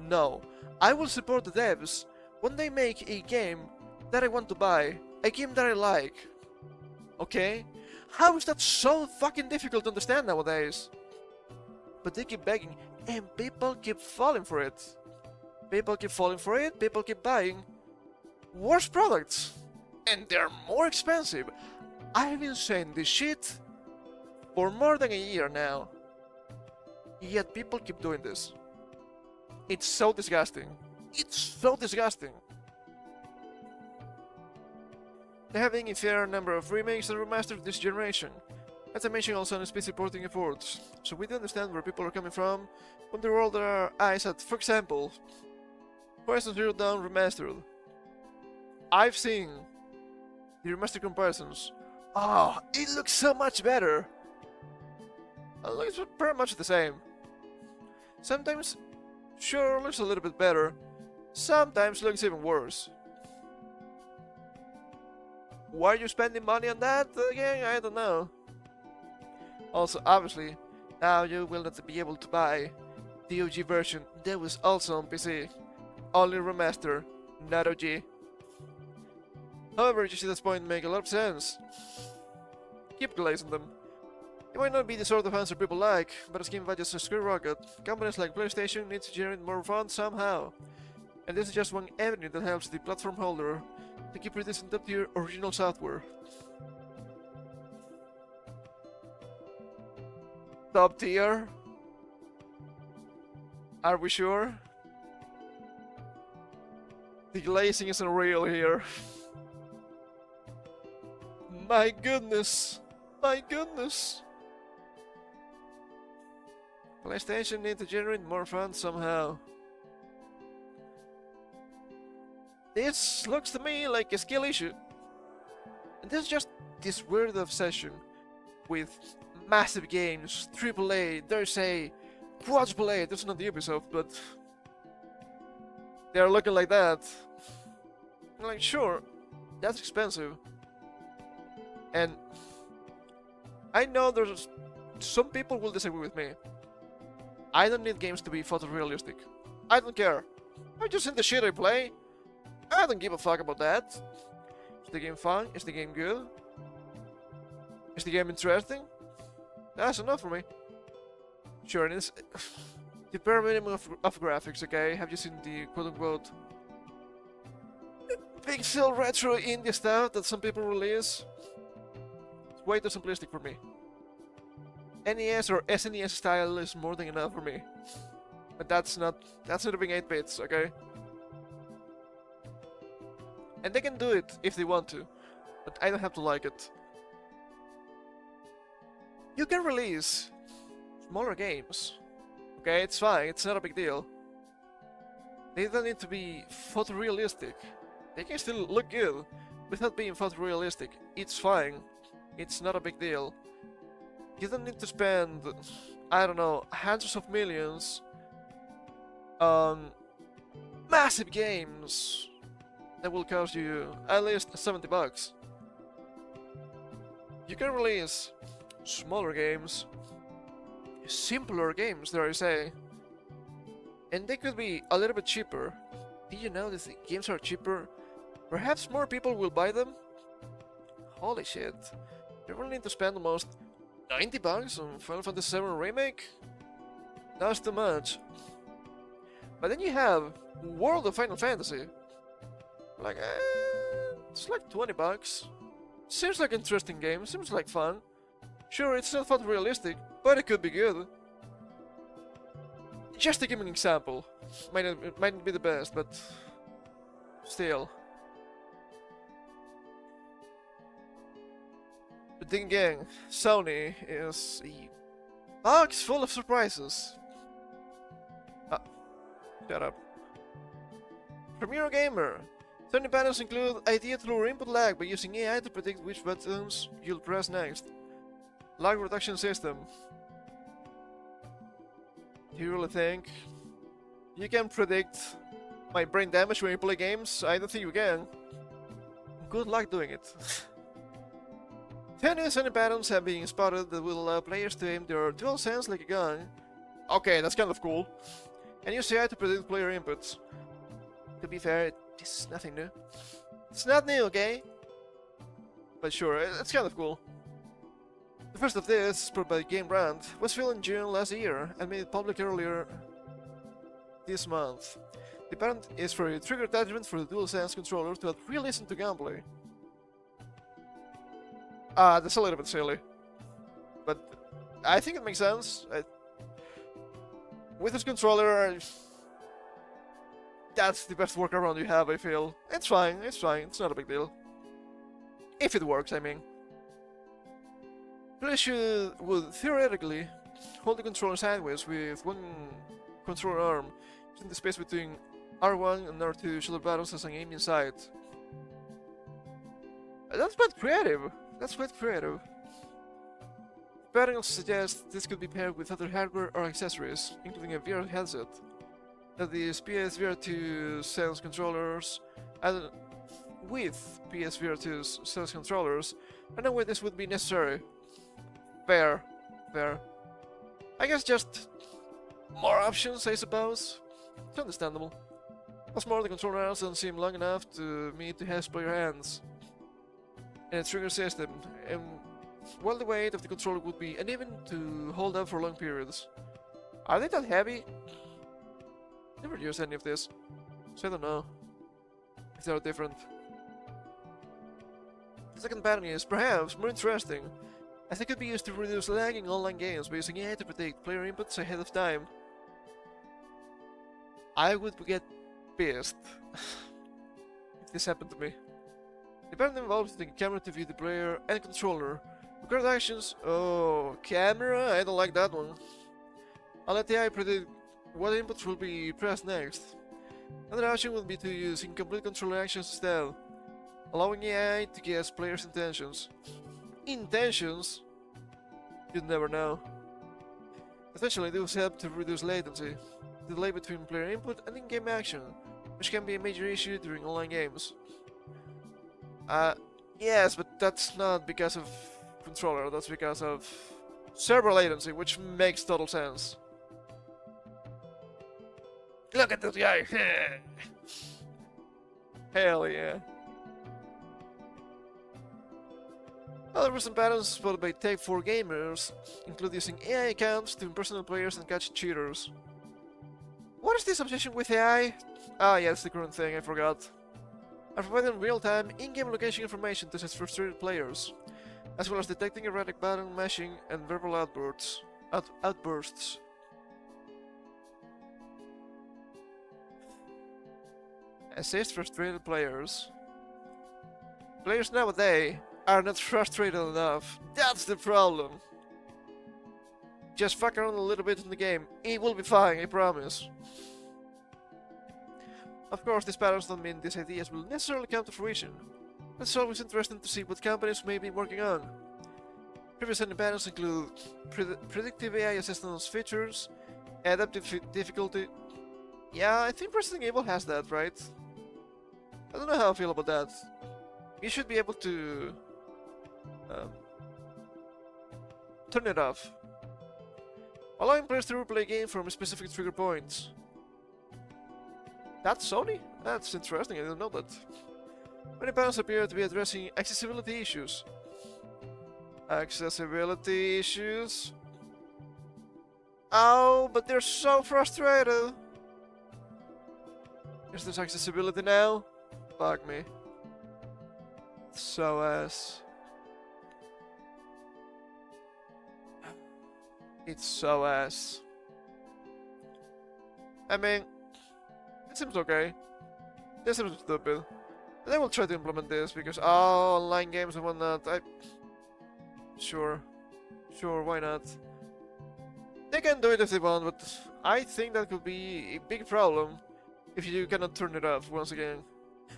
No. I will support the devs when they make a game that I want to buy, a game that I like. Okay? How is that so fucking difficult to understand nowadays? But they keep begging, and people keep falling for it. People keep falling for it, people keep buying worse products. And they're more expensive. I've been saying this shit for more than a year now. Yet people keep doing this. It's so disgusting. It's so disgusting. They're having a fair number of remakes and remasters this generation. As I mentioned also on specific porting efforts, so we do understand where people are coming from when they roll their eyes at, for example, Horizon Zero Dawn Remastered. I've seen the remastered comparisons. Oh, it looks so much better! It looks pretty much the same. Sometimes, sure, looks a little bit better. Sometimes looks even worse. Why are you spending money on that again? I don't know. Also, obviously, now you will not be able to buy the OG version that was also on PC. Only remaster, not OG. However, you see this point make a lot of sense. Keep glazing them. It might not be the sort of answer people like, but as game budgets skyrocket, companies like PlayStation need to generate more funds somehow. And this is just one avenue that helps the platform holder to keep producing top-tier original software. Top tier? Are we sure? The glazing isn't real here. My goodness! My goodness! PlayStation need to generate more funds somehow. This looks to me like a skill issue. And there's just this weird obsession with massive games, AAA, there's a quadruple A, that's not the Ubisoft, but they're looking like that. I'm like, sure, that's expensive. And I know there's some people will disagree with me. I don't need games to be photorealistic. I don't care. I just in the shit I play. I don't give a fuck about that. Is the game fun? Is the game good? Is the game interesting? That's enough for me. Sure, and it's the bare minimum of graphics, okay? Have you seen the quote-unquote pixel retro indie stuff that some people release? It's way too simplistic for me. NES or SNES style is more than enough for me. But that's not being 8 bits, okay? And they can do it if they want to, but I don't have to like it. You can release smaller games. Okay, it's fine, it's not a big deal. They don't need to be photorealistic. They can still look good without being photorealistic. It's fine. It's not a big deal. You don't need to spend, I don't know, hundreds of millions on massive games that will cost you at least $70. You can release smaller games, simpler games, dare I say, and they could be a little bit cheaper. Did you know that the games are cheaper? Perhaps more people will buy them? Holy shit. You really need to spend almost $90 on Final Fantasy VII Remake? That's too much. But then you have World of Final Fantasy. Like, it's like $20. Seems like an interesting game, seems like fun. Sure, it's not photorealistic, but it could be good. Just to give an example. Might not be the best, but still. But then again, Sony is a box full of surprises. Ah, shut up. From Eurogamer, Sony patterns include idea to lower input lag by using AI to predict which buttons you'll press next. Lag reduction system. Do you really think you can predict my brain damage when you play games? I don't think you can. Good luck doing it. 10 new Sony patterns have been spotted that will allow players to aim their DualSense like a gun. Okay, that's kind of cool. And use AI to predict player inputs. To be fair, this is nothing new. It's not new, okay? But sure, it's kind of cool. The first of this, spread by Game Brand, was filmed in June last year and made public earlier this month. The pattern is for a trigger attachment for the DualSense controller to add realism to gameplay. That's a little bit silly. But I think it makes sense. With this controller, that's the best workaround you have, I feel. It's fine, it's not a big deal. If it works, I mean. Players would theoretically hold the controller sideways with one controller arm, using the space between R1 and R2 shoulder buttons as an aiming sight. That's quite creative. That's quite creative. Pattern also suggests this could be paired with other hardware or accessories, including a VR headset. That is PSVR2 Sense controllers, and with PSVR2 Sense controllers, I know why this would be necessary. Fair. I guess just more options, I suppose. It's understandable. What's more, the controller arms don't seem long enough to me to have player hands. And its trigger system, and while the weight of the controller would be uneven to hold up for long periods. Are they that heavy? Never used any of this, so I don't know if they are different. The second pattern is perhaps more interesting, as it could be used to reduce lag in online games by using AI to predict player inputs ahead of time. I would get pissed if this happened to me. The pattern involves using a camera to view the player and controller. Record actions. Oh, camera? I don't like that one. I'll let the AI predict what inputs will be pressed next. Another option would be to use incomplete controller actions instead, allowing AI to guess players' intentions. Intentions? You'd never know. Essentially, these help to reduce latency, the delay between player input and in-game action, which can be a major issue during online games. Yes, but that's not because of controller, that's because of server latency, which makes total sense. Look at this guy! Hell yeah. Other recent patterns spotted by Tech4Gamers include using AI accounts to impersonate players and catch cheaters. What is this obsession with AI? Ah, yeah, it's the current thing, I forgot. Are providing real-time in-game location information to test frustrated players, as well as detecting erratic button mashing and verbal outbursts. Assist frustrated players. Players nowadays are not frustrated enough. That's the problem. Just fuck around a little bit in the game. It will be fine, I promise. Of course, these patterns don't mean these ideas will necessarily come to fruition. But it's always interesting to see what companies may be working on. Previous patterns include predictive AI assistance features, adaptive difficulty. Yeah, I think Resident Evil has that, right? I don't know how I feel about that. You should be able to turn it off, allowing players to replay a game from specific trigger points. That's Sony? That's interesting, I didn't know that. Many panels appear to be addressing accessibility issues. Accessibility issues? Oh, but they're so frustrated! Is this accessibility now? Fuck me. So ass. It's so ass. I mean, it seems okay. This seems stupid. They will try to implement this because online games and whatnot. Sure, why not? They can do it if they want, but I think that could be a big problem if you cannot turn it off once again.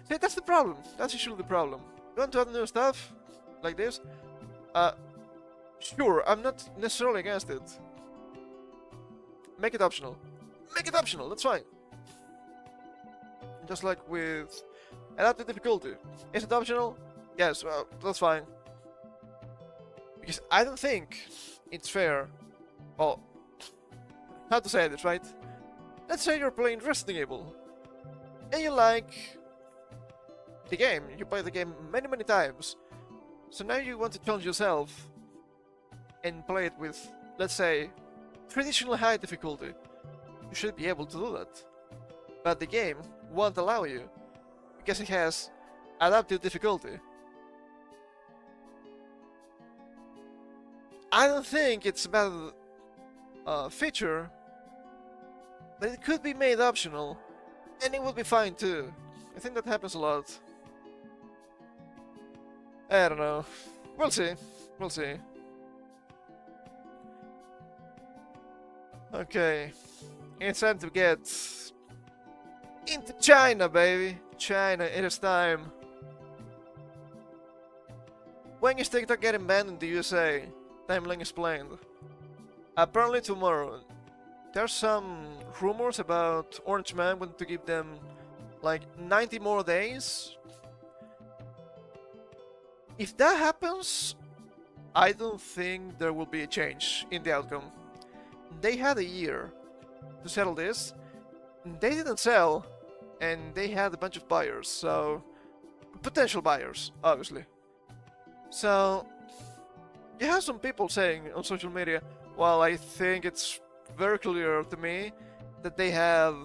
See, that's the problem. That's usually the problem. You want to add new stuff like this? Sure, I'm not necessarily against it. Make it optional. Make it optional, that's fine. Just like with adaptive difficulty. Is it optional? Yes, well, that's fine. Because I don't think it's fair. Well, how to say this, right? Let's say you're playing Resident Evil. And you like the game. You play the game many times. So now you want to challenge yourself and play it with, let's say, traditional high difficulty. You should be able to do that. But the game won't allow you because it has adaptive difficulty. I don't think it's a bad feature, but it could be made optional, and it would be fine too. I think that happens a lot. I don't know. We'll see. We'll see. Okay. It's time to get into China, baby. China, it is time. When is TikTok getting banned in the USA? Timeline explained. Apparently tomorrow. There's some rumors about Orange Man wanting to give them like 90 more days. If that happens, I don't think there will be a change in the outcome. They had a year to settle this. They didn't sell, and they had a bunch of buyers, so potential buyers, obviously. So you have some people saying on social media, well, I think it's very clear to me that they have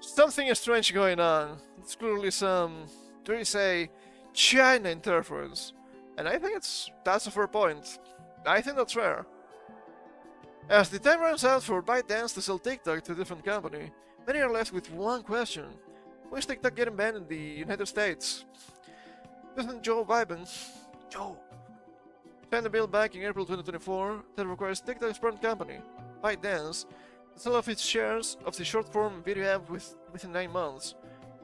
something strange going on. It's clearly some, dare you say, China interference. And I think that's a fair point. I think that's fair. As the time runs out for ByteDance to sell TikTok to a different company, many are left with one question. When is TikTok getting banned in the United States? President Joe Biden signed a bill back in April 2024 that requires TikTok's parent company, ByteDance, to sell off its shares of the short-form video app within 9 months,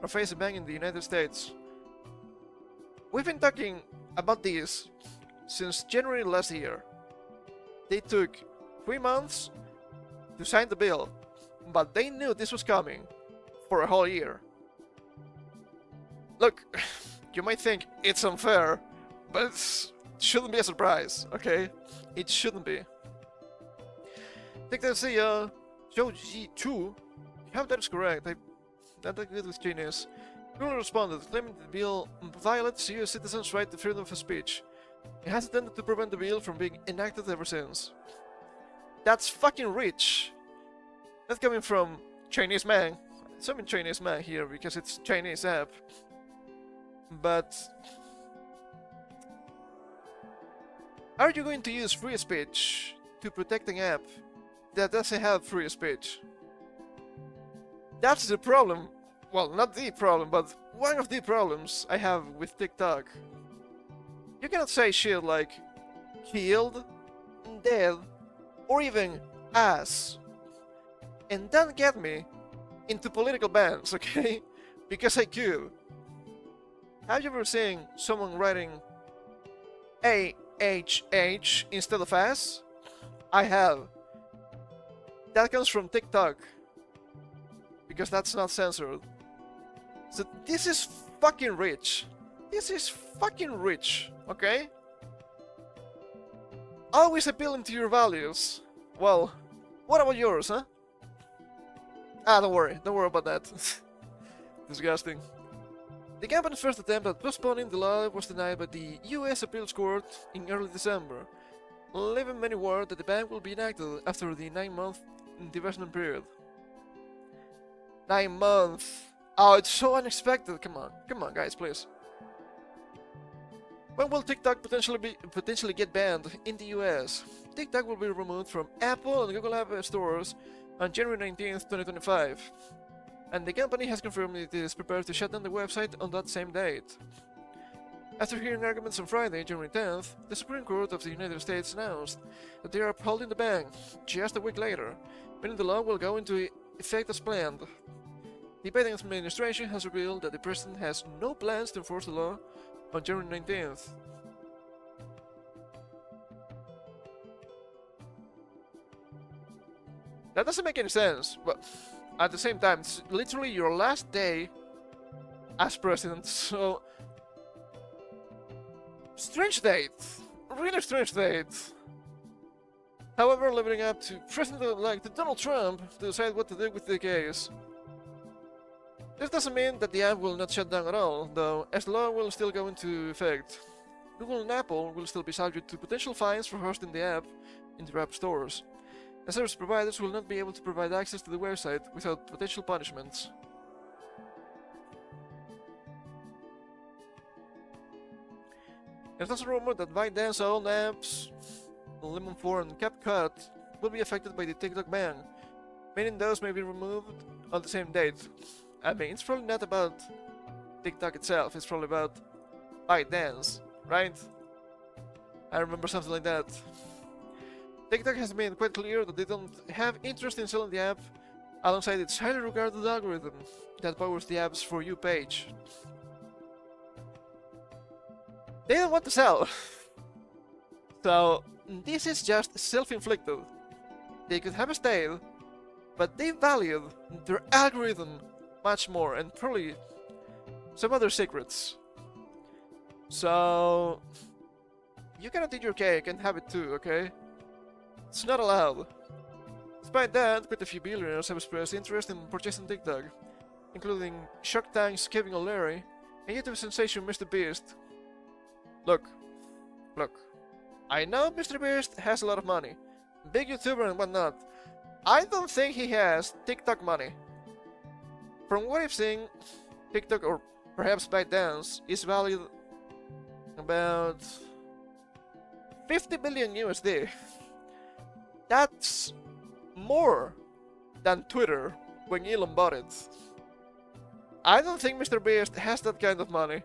or face a ban in the United States. We've been talking about this since January last year. They took 3 months to sign the bill, but they knew this was coming for a whole year. Look, you might think it's unfair, but it shouldn't be a surprise, okay? It shouldn't be. TikTok CEO Zhou Chu, you have that is correct. I agreed with Chinese. Google responded, claiming the bill violates US citizens' right to freedom of speech. It has attempted to prevent the bill from being enacted ever since. That's fucking rich. That's coming from Chinese man. So I'm in Chinese man here because it's Chinese app. But are you going to use free speech to protect an app that doesn't have free speech? That's the problem. Well, not the problem, but one of the problems I have with TikTok. You cannot say shit like killed, dead, or even ass, and then get me into political bans, okay? Because I could. Have you ever seen someone writing AHH instead of ass? I have. That comes from TikTok. Because that's not censored. So this is fucking rich. This is fucking rich, okay? Always appealing to your values. Well, what about yours, huh? Ah, don't worry about that. Disgusting. The company's first attempt at postponing the law was denied by the US Appeals Court in early December, leaving many word that the ban will be enacted after the 9-month divestment period. 9 months! Oh, it's so unexpected. Come on, guys, please. When will TikTok potentially get banned in the US? TikTok will be removed from Apple and Google App Stores on January 19th, 2025. And the company has confirmed it is prepared to shut down the website on that same date. After hearing arguments on Friday, January 10th, the Supreme Court of the United States announced that they are upholding the ban just a week later, meaning the law will go into effect as planned. The Biden administration has revealed that the president has no plans to enforce the law on January 19th. That doesn't make any sense, but at the same time, it's literally your last day as president, so... Strange date! Really strange date! However, leaving up to President-elect Donald Trump to decide what to do with the case. This doesn't mean that the app will not shut down at all, though, as the law will still go into effect. Google and Apple will still be subject to potential fines for hosting the app in their app stores, and service providers will not be able to provide access to the website without potential punishments. There's also rumored that ByteDance own apps, Lemon 4 and CapCut, will be affected by the TikTok ban, meaning those may be removed on the same date. I mean, it's probably not about TikTok itself, it's probably about ByteDance, right? I remember something like that. TikTok has made quite clear that they don't have interest in selling the app alongside its highly regarded algorithm that powers the app's For You page. They don't want to sell. So, this is just self-inflicted. They could have stayed, but they valued their algorithm much more, and probably some other secrets. So, you cannot eat your cake and have it too, okay? It's not allowed. Despite that, quite a few billionaires have expressed interest in purchasing TikTok, including Shark Tank's Kevin O'Leary and YouTube sensation Mr. Beast. Look. I know Mr. Beast has a lot of money, big YouTuber and whatnot. I don't think he has TikTok money. From what I've seen, TikTok, or perhaps ByteDance, is valued about 50 billion USD. That's more than Twitter when Elon bought it. I don't think Mr. Beast has that kind of money.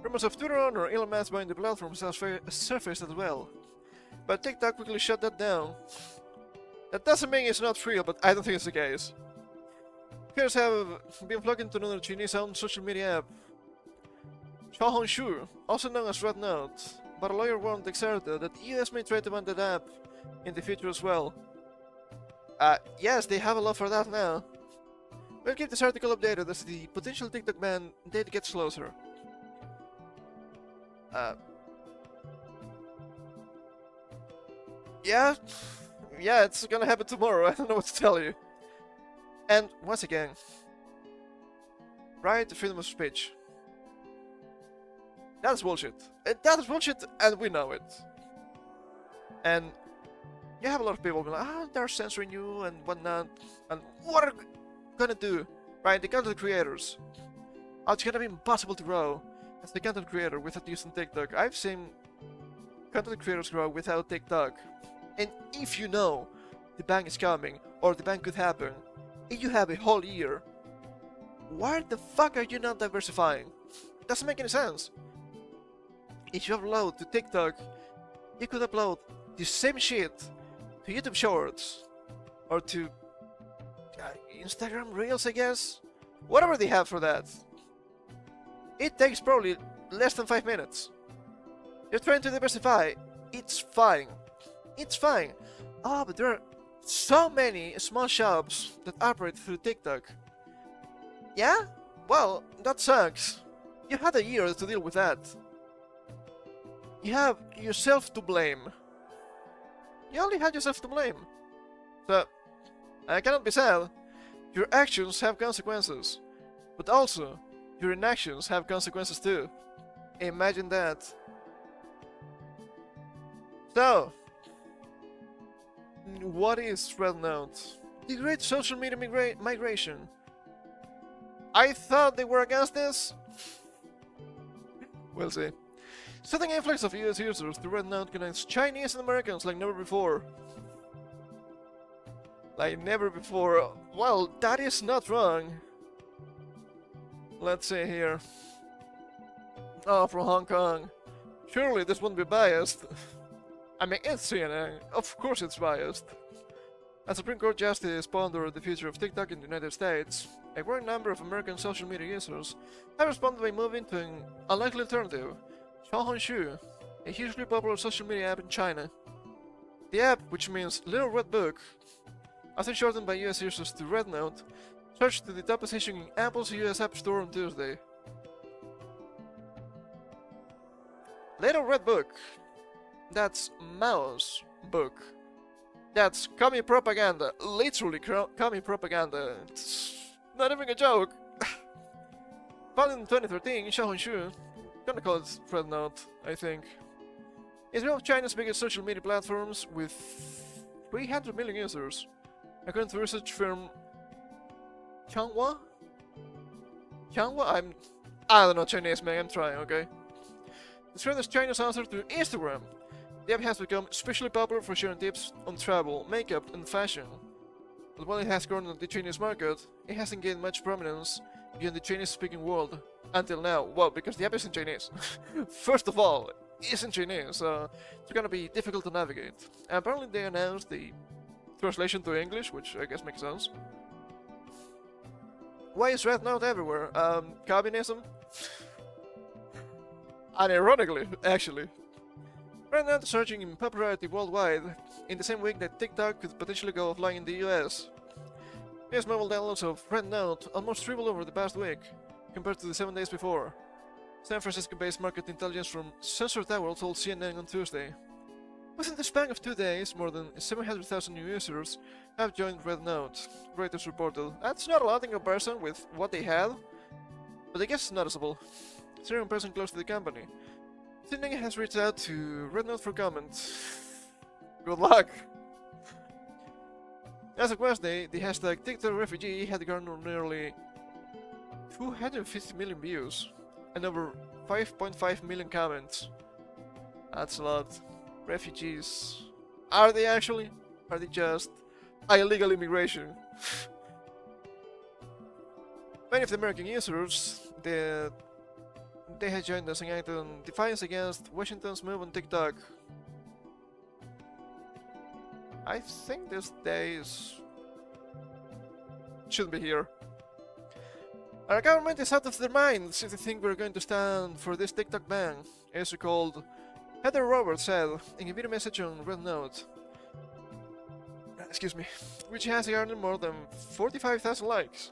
Rumors of Twitter owner Elon Musk buying the platform surfaced as well, but TikTok quickly shut that down. That doesn't mean it's not real, but I don't think it's the case. Hackers have been flocking to another Chinese-owned social media app, Xiaohongshu, also known as Red Note, but a lawyer warned Dexerta that the US may try to ban that app in the future as well. Yes, they have a law for that now. We'll keep this article updated as the potential TikTok ban date gets closer. Yeah, it's gonna happen tomorrow. I don't know what to tell you. And once again, right, the freedom of speech. That's bullshit. That is bullshit, and we know it. And you have a lot of people being like, they're censoring you and whatnot. And what are you gonna do? Right, the content creators. It's gonna be impossible to grow as the content creator without using TikTok. I've seen content creators grow without TikTok. And if you know the ban is coming, or the ban could happen, If you have a whole year, why the fuck are you not diversifying? It doesn't make any sense. If you upload to TikTok, you could upload the same shit to YouTube Shorts or to Instagram Reels, I guess. Whatever they have for that. It takes probably less than 5 minutes. You're trying to diversify. It's fine. It's fine. Ah, but there are so many small shops that operate through TikTok. Yeah? Well, that sucks. You had a year to deal with that. You have yourself to blame. You only had yourself to blame. So, I cannot be sad. Your actions have consequences. But also, your inactions have consequences too. Imagine that. So, what is Red Note? The great social media migration. I thought they were against this. We'll see. Sudden influx of US users to Red Note connects Chinese and Americans like never before. Like never before. Well, that is not wrong. Let's see here. Oh, from Hong Kong. Surely this wouldn't be biased. I mean, it's CNN. Of course it's biased. A Supreme Court justice pondered the future of TikTok in the United States. A growing number of American social media users have responded by moving to an unlikely alternative, Xiaohongshu, a hugely popular social media app in China. The app, which means Little Red Book, often shortened by US users to Red Note, surged to the top position in Apple's US App Store on Tuesday. Little Red Book. That's mouse book. That's commie propaganda. Literally commie propaganda. It's not even a joke. Founded in 2013, Xiaohongshu, gonna call it Red Note, I think, is one of China's biggest social media platforms with 300 million users, according to research firm Changhua? I don't know Chinese, man, I'm trying, okay? Described as China's answer to Instagram, the app has become especially popular for sharing tips on travel, makeup, and fashion. But while it has grown in the Chinese market, it hasn't gained much prominence beyond the Chinese-speaking world until now. Well, because the app is in Chinese. First of all, it's in Chinese, so it's gonna be difficult to navigate. And apparently they announced the translation to English, which I guess makes sense. Why is Red Note everywhere? Communism? Unironically, actually. Red Note is surging in popularity worldwide in the same week that TikTok could potentially go offline in the US. US mobile downloads of Red Note almost tripled over the past week, compared to the 7 days before. San Francisco-based market intelligence from Sensor Tower told CNN on Tuesday. Within the span of 2 days, more than 700,000 new users have joined Red Note, Reuters reported. That's not a lot in comparison with what they had, but I guess it's noticeable. Senior person close to the company. CNN has reached out to Red Note for comment. Good luck! As of Wednesday, the hashtag TikTok refugee had garnered nearly 250 million views and over 5.5 million comments. That's a lot. Refugees. Are they actually? Are they just illegal immigration? Many of the American users they had joined us in defiance against Washington's move on TikTok. I think these days shouldn't be here. Our government is out of their minds if they think we're going to stand for this TikTok ban, as recalled Heather Roberts said in a video message on Red Note. Excuse me, which has garnered more than 45,000 likes.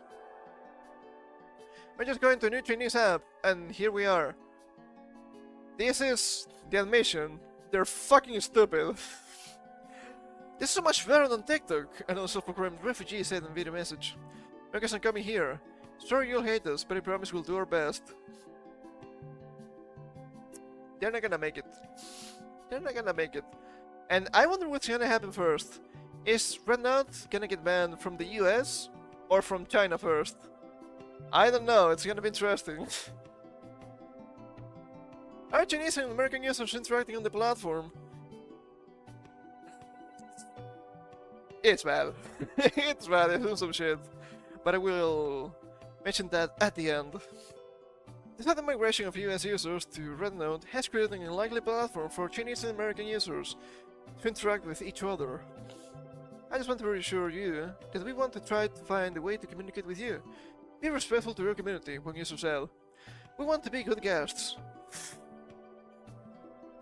We're just going to a new Chinese app, and here we are. This is the admission. They're fucking stupid. This is so much better than TikTok, and also proclaimed refugee said in video message. Americans are coming here. Sorry you'll hate us, but I promise we'll do our best. They're not gonna make it. They're not gonna make it. And I wonder what's gonna happen first. Is Red Note gonna get banned from the US or from China first? I don't know, it's gonna be interesting. Are Chinese and American users interacting on the platform? It's bad. It's bad, it's some shit. but I will mention that at the end. The sudden migration of US users to RedNote has created an unlikely platform for Chinese and American users to interact with each other. I just want to reassure you that we want to try to find a way to communicate with you. Be respectful to your community, one user said. We want to be good guests.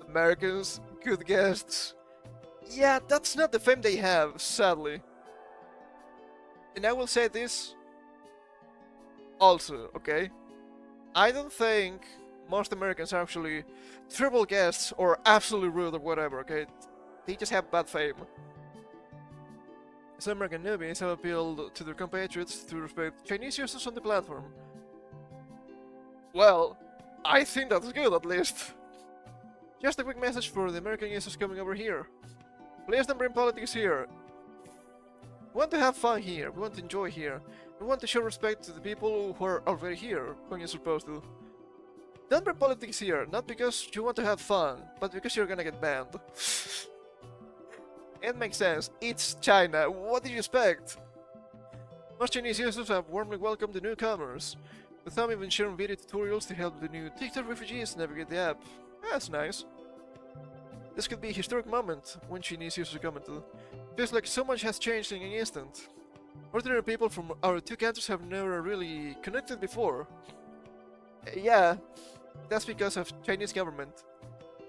Americans, good guests. Yeah, that's not the fame they have, sadly. And I will say this also, okay? I don't think most Americans are actually terrible guests or absolutely rude or whatever, okay? They just have bad fame. Some American newbies have appealed to their compatriots to respect Chinese users on the platform. Well, I think that's good at least. Just a quick message for the American users coming over here. Please don't bring politics here. We want to have fun here, we want to enjoy here. We want to show respect to the people who are already here when you're supposed to. Don't bring politics here, not because you want to have fun, but because you're gonna get banned. It makes sense, it's China, what do you expect? Most Chinese users have warmly welcomed the newcomers, with some even sharing video tutorials to help the new TikTok refugees navigate the app. That's nice. This could be a historic moment when Chinese users come into. Feels like so much has changed in an instant. Ordinary people from our two countries have never really connected before. Yeah, that's because of Chinese government.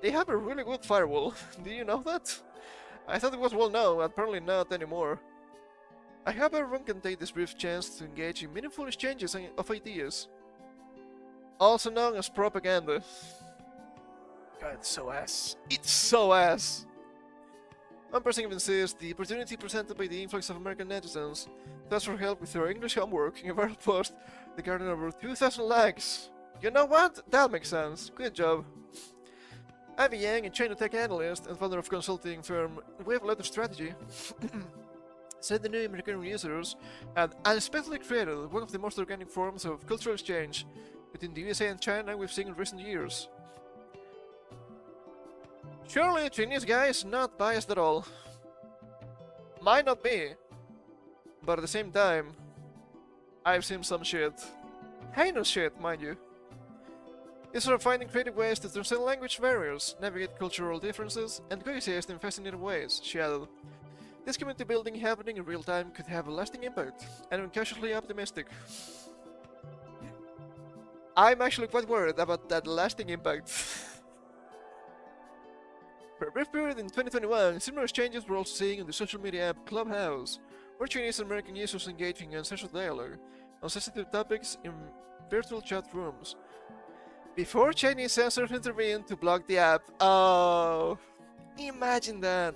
They have a really good firewall. Do you know that? I thought it was well known, apparently not anymore. I hope everyone can take this brief chance to engage in meaningful exchanges of ideas. Also known as propaganda. God, it's so ass. It's so ass! One person even says the opportunity presented by the influx of American netizens to ask for help with their English homework in a viral post that garnered over 2,000 likes. You know what? That makes sense. Good job. Ivy Yang, a China tech analyst and founder of consulting firm Wave Letter Strategy, said the new American users had unexpectedly created one of the most organic forms of cultural exchange between the USA and China we've seen in recent years. Surely, Chinese guy is not biased at all. Might not be, but at the same time, I've seen some shit. Heinous shit, mind you. Users are finding creative ways to transcend language barriers, navigate cultural differences, and coexist in fascinating ways, she added. This community building happening in real time could have a lasting impact, and I'm cautiously optimistic. I'm actually quite worried about that lasting impact. For a brief period in 2021, similar changes were also seen in the social media app Clubhouse, where Chinese and American users engaging in censored dialogue on sensitive topics in virtual chat rooms. Before Chinese censors intervened to block the app. Oh, imagine that.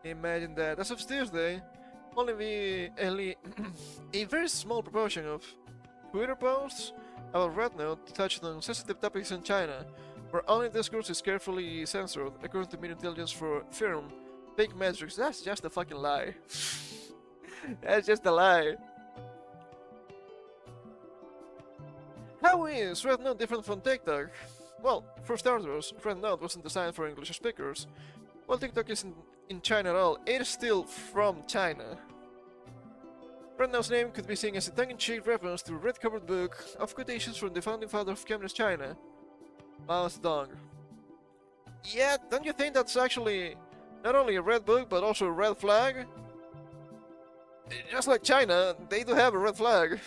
Imagine that. As of Tuesday, only a very small proportion of Twitter posts about RedNote touched on sensitive topics in China, where online discourse is carefully censored, according to media intelligence firm Fake Metrics. That's just a fucking lie. That's just a lie. How is RedNote different from TikTok? Well, for starters, RedNote wasn't designed for English speakers. While TikTok isn't in China at all, it is still from China. RedNote's name could be seen as a tongue-in-cheek reference to a red-covered book of quotations from the founding father of Communist China, Mao Zedong. Yeah, don't you think that's actually not only a red book, but also a red flag? Just like China, they do have a red flag.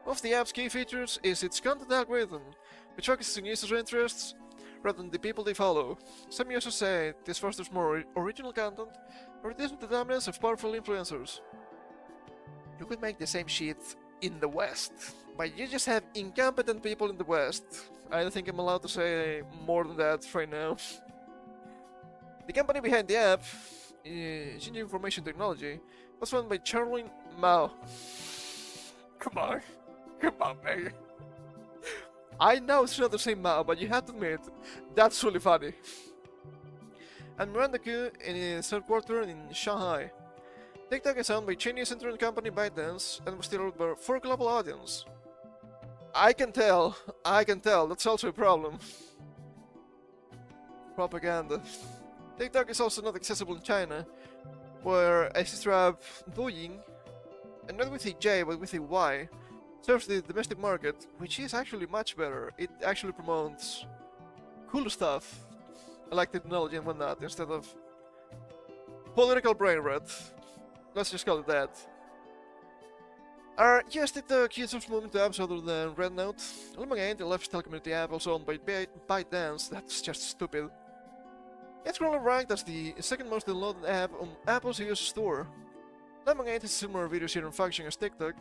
One of the app's key features is its content algorithm, which focuses on users' interests rather than the people they follow. Some users say this fosters more original content or reduces the dominance of powerful influencers. You could make the same shit in the West, but you just have incompetent people in the West. I don't think I'm allowed to say more than that right now. The company behind the app, Xinjiang Information Technology, was founded by Charlie Mao. Come on. Come on, man. I know it's not the same Mao, but you have to admit, that's really funny. And Miranda Q in its headquarters in Shanghai. TikTok is owned by Chinese internet company ByteDance and was developed for a global audience. I can tell, that's also a problem. Propaganda. TikTok is also not accessible in China, where a sister app Douyin, and not with a J but with a Y, serves the domestic market, which is actually much better. It actually promotes cool stuff, like technology and whatnot, instead of political brain rot. Let's just call it that. Are US TikTok users moving to apps other than RedNote? Lemonade, a lifestyle community app also owned by ByteDance. That's just stupid. It's currently ranked as the second most downloaded app on Apple's US store. Lemonade has a similar video sharing function as TikTok,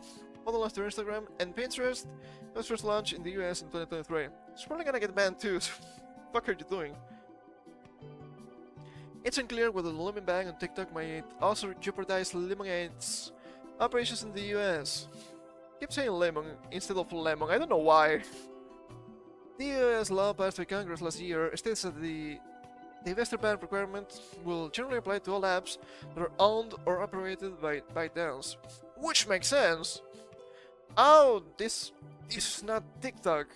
model after Instagram and Pinterest. It was first launched in the US in 2023. It's probably gonna get banned too, so what are you doing? It's unclear whether the limit ban on TikTok might also jeopardize Lemonade's operations in the US. Keep saying lemon instead of lemon, I don't know why. The US law passed by Congress last year states that the investor ban requirement will generally apply to all apps that are owned or operated by ByteDance. Which makes sense! Oh, this is not TikTok.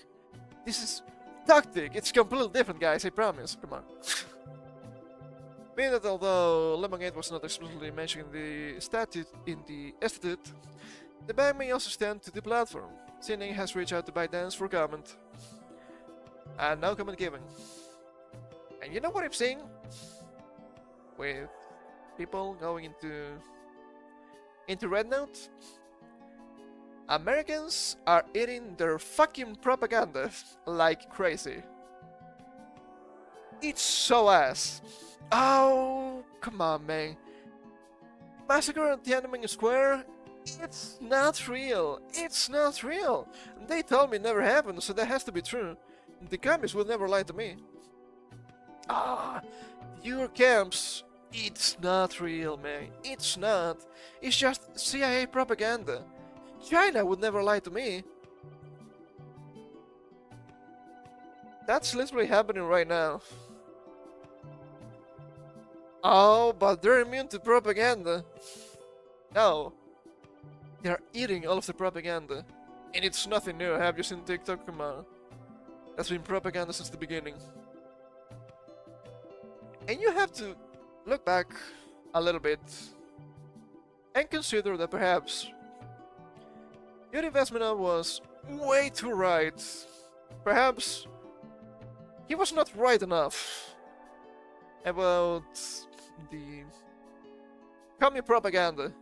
This is Tactic. It's completely different, guys, I promise. Come on. Meaning that although Lemonade was not explicitly mentioned in the statute, the ban may also extend to the platform. CNN has reached out to ByteDance for comment. And no comment given. And you know what I'm seeing? With people going into RedNote? Americans are eating their fucking propaganda like crazy. It's so ass. Oh, come on, man. Massacre at Tiananmen Square? It's not real. It's not real. They told me it never happened, so that has to be true. The communists will never lie to me. Ah, your camps. It's not real, man. It's not. It's just CIA propaganda. China would never lie to me. That's literally happening right now. Oh, but they're immune to propaganda. No. They're eating all of the propaganda. And it's nothing new. Have you seen TikTok? Come on. That's been propaganda since the beginning. And you have to look back a little bit and consider that perhaps your investment was way too right. Perhaps he was not right enough about the commie propaganda.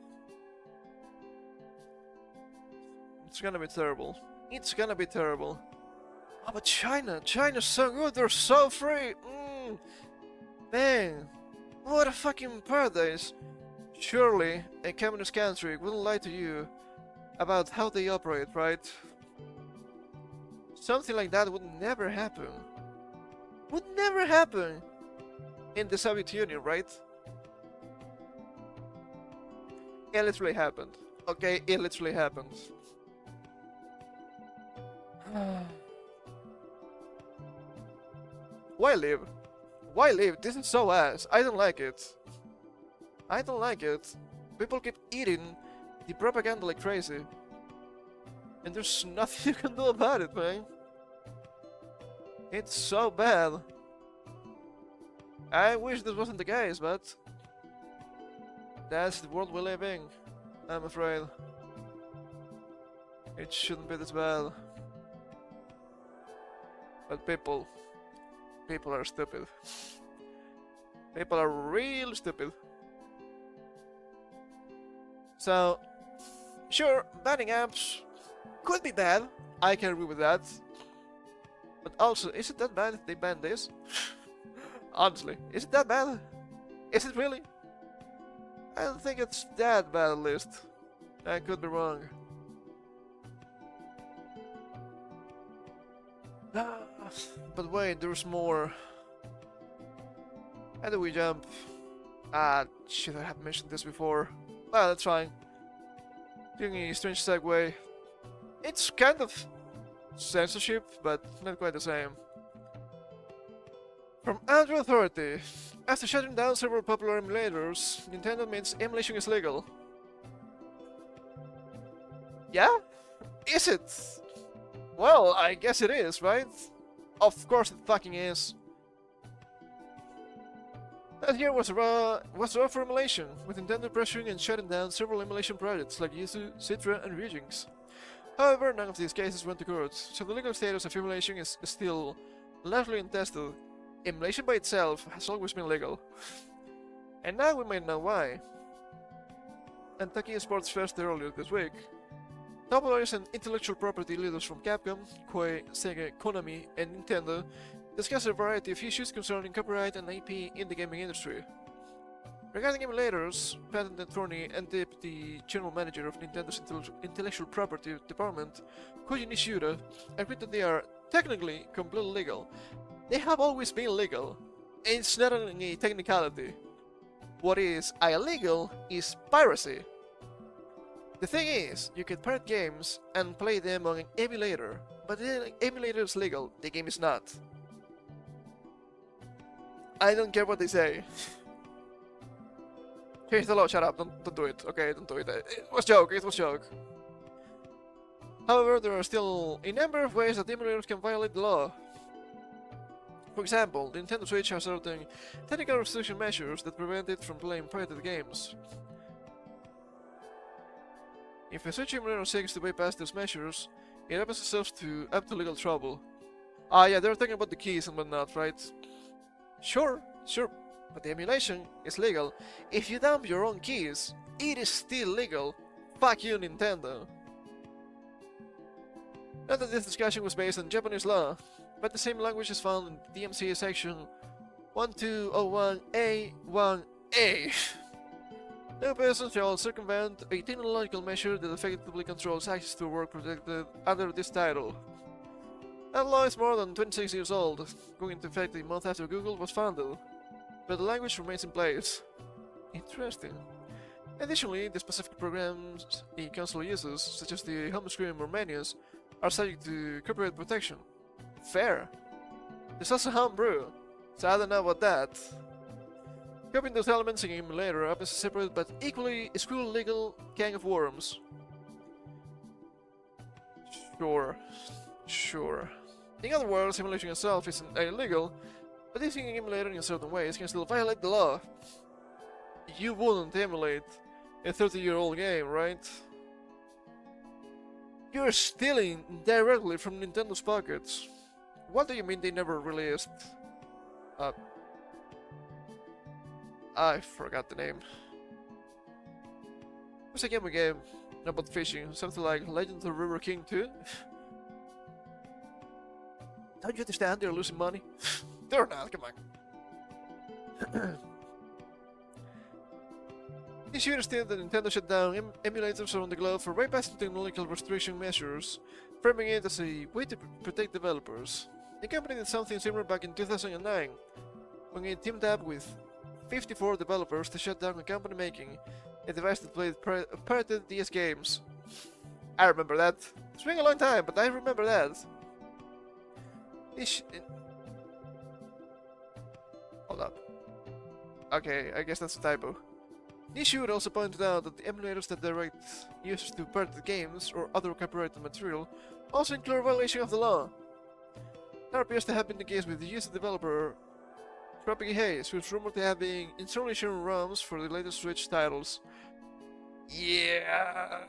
It's gonna be terrible. It's gonna be terrible. Oh, but China's so good. They're so free. Man, what a fucking paradise. Surely a communist country wouldn't lie to you about how they operate, right? Something like that would never happen. Would never happen in the Soviet Union, right? It literally happened. Okay, it literally happened. Why live? Why live? This is so ass. I don't like it. I don't like it. People keep eating the propaganda like crazy. And there's nothing you can do about it, man. It's so bad. I wish this wasn't the case, but that's the world we live in, I'm afraid. It shouldn't be this bad. But people are stupid. People are real stupid. So, sure, banning apps could be bad. I can agree with that. But also, is it that bad if they ban this? Honestly, is it that bad? Is it really? I don't think it's that bad at least. I could be wrong. But wait, there's more. How do we jump? Ah, shit, I have mentioned this before. Well, that's fine. Doing a strange segue. It's kind of censorship, but not quite the same. From Android Authority. After shutting down several popular emulators, Nintendo admits emulation is legal. Yeah? Is it? Well, I guess it is, right? Of course it fucking is. That year was rough for emulation, with Nintendo pressuring and shutting down several emulation projects like Yuzu, Citra, and Ryujinx. However, none of these cases went to court, so the legal status of emulation is still largely untested. Emulation by itself has always been legal. And now we might know why. At Tokyo Sports Fest earlier this week, top lawyers and intellectual property leaders from Capcom, Koei, Sega, Konami, and Nintendo discussed a variety of issues concerning copyright and IP in the gaming industry. Regarding emulators, patent attorney and deputy general manager of Nintendo's intellectual property department, Koji Nishida, agreed that they are technically completely legal. They have always been legal. It's not a technicality. What is illegal is piracy. The thing is, you can pirate games and play them on an emulator, but the emulator is legal, the game is not. I don't care what they say. Here's the law, shut up, don't do it, okay, don't do it. It was joke, it was joke. However, there are still a number of ways that emulators can violate the law. For example, the Nintendo Switch has certain technical restriction measures that prevent it from playing pirated games. If a Switch emulator seeks to bypass those measures, it opens itself up to legal trouble. Ah yeah, they're talking about the keys and whatnot, right? Sure, but the emulation is legal. If you dump your own keys, it is still legal. Fuck you, Nintendo. Note that this discussion was based on Japanese law, but the same language is found in DMCA section 1201A1A. No person shall circumvent a technological measure that effectively controls access to a work protected under this title. That law is more than 26 years old, going into effect a month after Google was founded, but the language remains in place. Interesting. Additionally, the specific programs a console uses, such as the home screen or menus, are subject to copyright protection. Fair. There's also homebrew, so I don't know about that. Copying those elements in an emulator opens a separate but equally legal can of worms. Sure. In other words, emulation itself isn't illegal, but using an emulator in certain ways can still violate the law. You wouldn't emulate a 30-year-old game, right? You're stealing directly from Nintendo's pockets. What do you mean they never released? I forgot the name. It was a game about fishing, something like Legend of the River King 2. Don't you understand they're losing money? They're not, come on. This year stated that Nintendo shut down emulators around the globe for bypassing technological restriction measures, framing it as a way to protect developers. The company did something similar back in 2009, when it teamed up with 54 developers to shut down a company making a device that played pirated DS games. I remember that. It's been a long time, but I remember that. Hold up. Okay, I guess that's a typo. Nishida also pointed out that the emulators that direct users to pirated games or other copyrighted material also include a violation of the law. That appears to have been the case with the user developer Tropic Haze, who is rumored to have been internally sharing ROMs for the latest Switch titles. Yeah,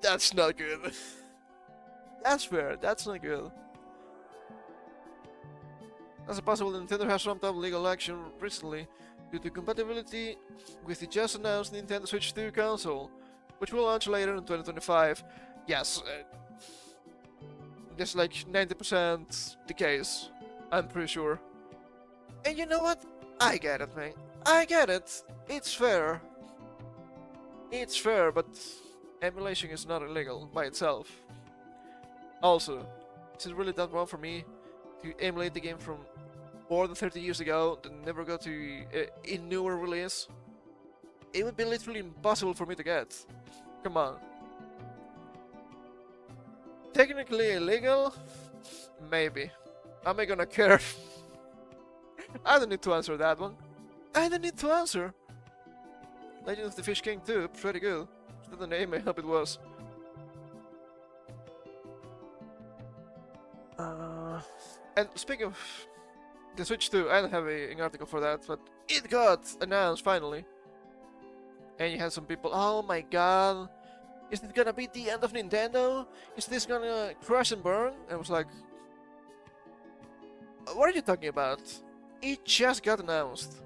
that's not good. That's fair, that's not good. It's possible that Nintendo has ramped up legal action recently due to compatibility with the just announced Nintendo Switch 2 console, which will launch later in 2025. Yes, that's like 90% the case, I'm pretty sure. And you know what? I get it, man. I get it. It's fair. It's fair, but emulation is not illegal by itself. Also, is it really that wrong for me to emulate the game from more than 30 years ago and never go to a newer release? It would be literally impossible for me to get. Come on. Technically illegal? Maybe. Am I gonna care? I don't need to answer that one. I don't need to answer. Legend of the Fish King 2, pretty good. Is that the name? I hope it was. And speaking of the Switch 2, I don't have an article for that, but it got announced finally. And you had some people, oh my god, is it gonna be the end of Nintendo? Is this gonna crash and burn? And I was like, what are you talking about? It just got announced.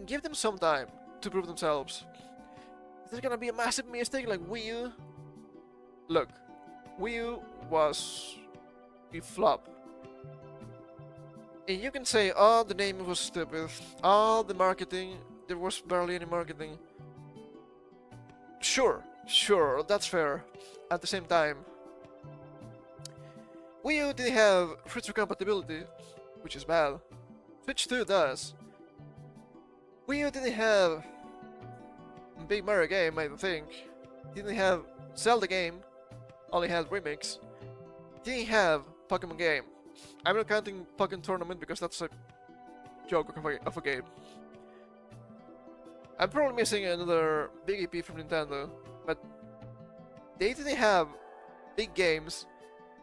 Give them some time to prove themselves. Is this gonna be a massive mistake like Wii U? Look, Wii U was a flop. And you can say, oh, the name was stupid, oh, the marketing, there was barely any marketing. Sure, that's fair. At the same time, Wii U didn't have retro compatibility, which is bad. Switch 2 does. Wii U didn't have a big Mario game, I don't think. Didn't have Zelda game, only had remix. Didn't have Pokemon game. I'm not counting Pokemon Tournament because that's a joke of a game. I'm probably missing another big EP from Nintendo, but they didn't have big games.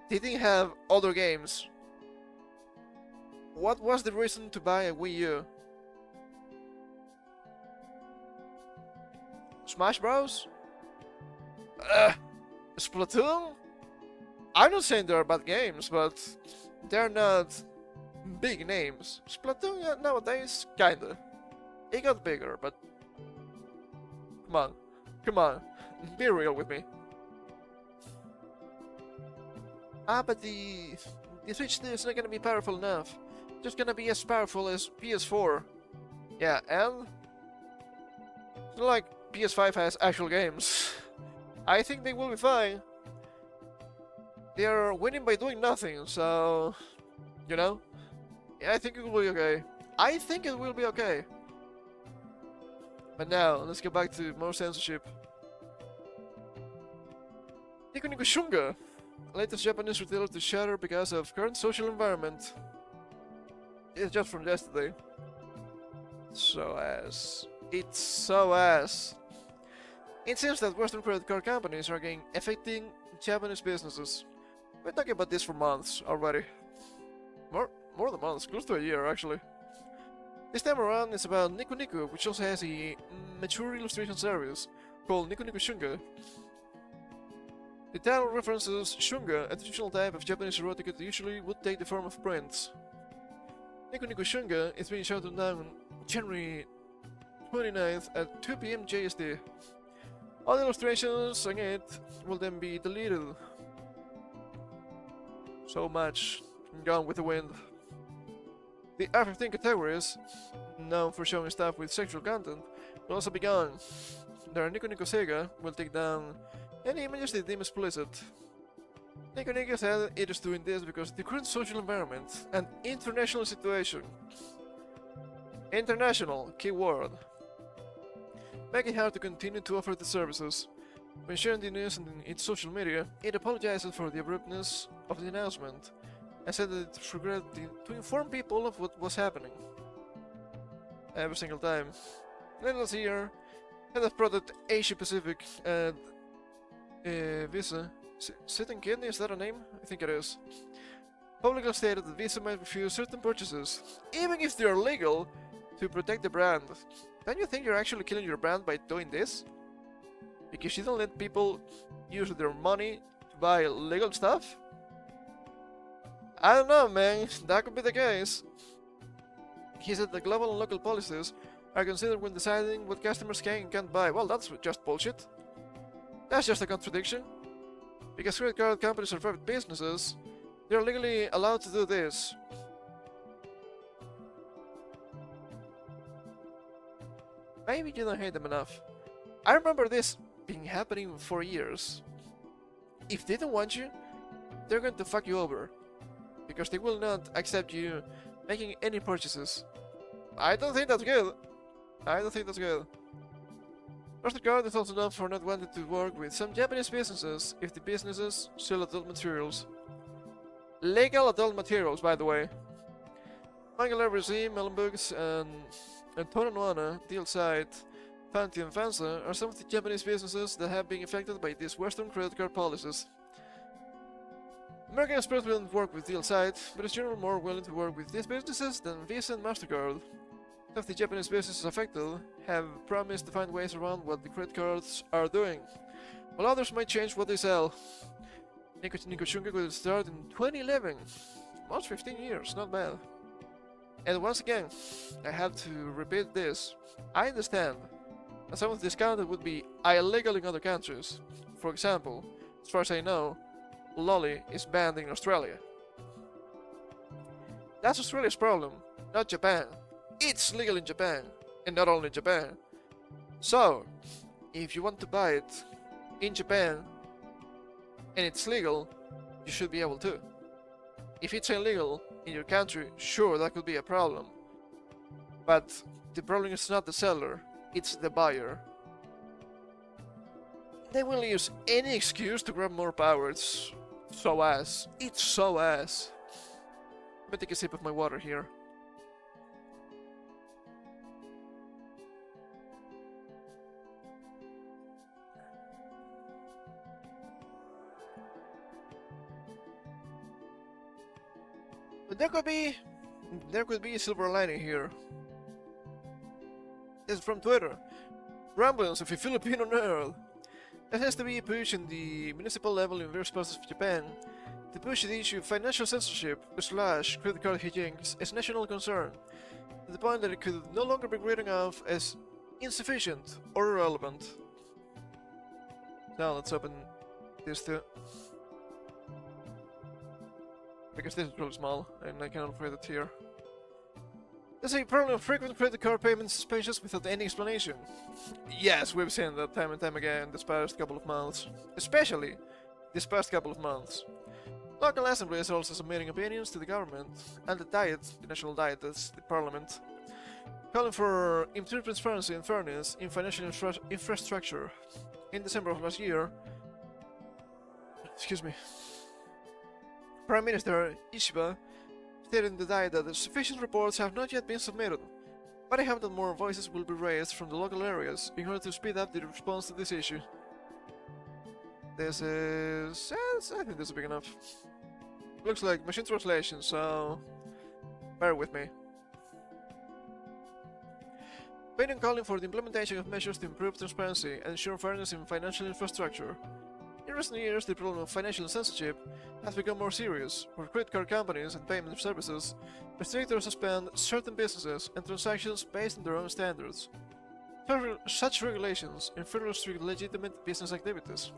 They didn't have other games. What was the reason to buy a Wii U? Smash Bros? Splatoon? I'm not saying they're bad games, but they're not big names. Splatoon, yeah, nowadays, kinda. It got bigger, but come on, be real with me. But the Switch 2 is not gonna be powerful enough. It's just gonna be as powerful as PS4. Yeah, and it's not like PS5 has actual games. I think they will be fine. They are winning by doing nothing, so you know. Yeah, I think it will be okay. I think it will be okay. But now, let's get back to more censorship. Nico Nico Shunga, latest Japanese retailer to shatter because of current social environment. It's just from yesterday. So ass. It's so ass. It seems that Western credit card companies are again affecting Japanese businesses. We're talking about this for months already. More than months, close to a year actually. This time around it's about Nico Nico, which also has a mature illustration service called Nico Nico Shunga. The title references shunga, a traditional type of Japanese erotica that usually would take the form of prints. Nico Nico Shunga is being shut down January 29th at 2 PM JST. All illustrations on it will then be deleted. So much gone with the wind. The R15 categories, known for showing stuff with sexual content, will also be gone. The Nico Nico Sega will take down any images they deem explicit. Nico Nico said it is doing this because of the current social environment and international situation. International, keyword. Make it hard to continue to offer the services. When sharing the news in its social media, it apologizes for the abruptness of the announcement and said that it regretted to inform people of what was happening. Every single time. Then last year, head of product Asia Pacific at Visa, Sit Kidney, is that a name? I think it is. Publicly stated that Visa might refuse certain purchases, even if they are legal, to protect the brand. Don't you think you're actually killing your brand by doing this? Because you don't let people use their money to buy legal stuff? I don't know, man. That could be the case. He said that global and local policies are considered when deciding what customers can and can't buy. Well, that's just bullshit. That's just a contradiction. Because credit card companies are private businesses, they are legally allowed to do this. Maybe you don't hate them enough. I remember this been happening for years. If they don't want you, they're going to fuck you over. Because they will not accept you making any purchases. I don't think that's good. I don't think that's good. MasterCard is also known for not wanting to work with some Japanese businesses if the businesses sell adult materials. Legal adult materials, by the way. Manga Library Z, Melon Books, and Tononoana, Deal Site, Fanti and Fansa are some of the Japanese businesses that have been affected by these Western credit card policies. American Express willing to work with deal site, but is generally more willing to work with these businesses than Visa and MasterCard. Some of the Japanese businesses affected have promised to find ways around what the credit cards are doing, while others might change what they sell. Nikochunga could start in 2011. Almost 15 years, not bad. And once again, I have to repeat this. I understand that some of this content would be illegal in other countries. For example, as far as I know, lolly is banned in Australia. That's Australia's problem, not Japan. It's legal in Japan, and not only in Japan. So, if you want to buy it in Japan, and it's legal, you should be able to. If it's illegal in your country, sure, that could be a problem. But the problem is not the seller, it's the buyer. They will use any excuse to grab more power. It's so ass. It's so ass. Let me take a sip of my water here. But there could be a silver lining here. This is from Twitter. Ramblings of a Filipino nerd. There has to be a push in the municipal level in various parts of Japan to push the issue of financial censorship / credit card hijinks as a national concern, to the point that it could no longer be written off as insufficient or irrelevant. Now let's open this too. Because this is really small, and I cannot read it here. There's a problem of frequent credit card payment suspensions without any explanation. Yes, we've seen that time and time again this past couple of months. Especially this past couple of months. Local assemblies are also submitting opinions to the government, and the Diet, the National Diet, that's the parliament, calling for improved transparency and fairness in financial infrastructure. In December of last year, Prime Minister Ishiba stated in the Diet that sufficient reports have not yet been submitted, but I hope that more voices will be raised from the local areas in order to speed up the response to this issue. This is... I think this is big enough. Looks like machine translation, so... bear with me. Biden calling for the implementation of measures to improve transparency and ensure fairness in financial infrastructure. In recent years, the problem of financial censorship has become more serious, where credit card companies and payment services restrict or suspend certain businesses and transactions based on their own standards. Such regulations further restrict legitimate business activities,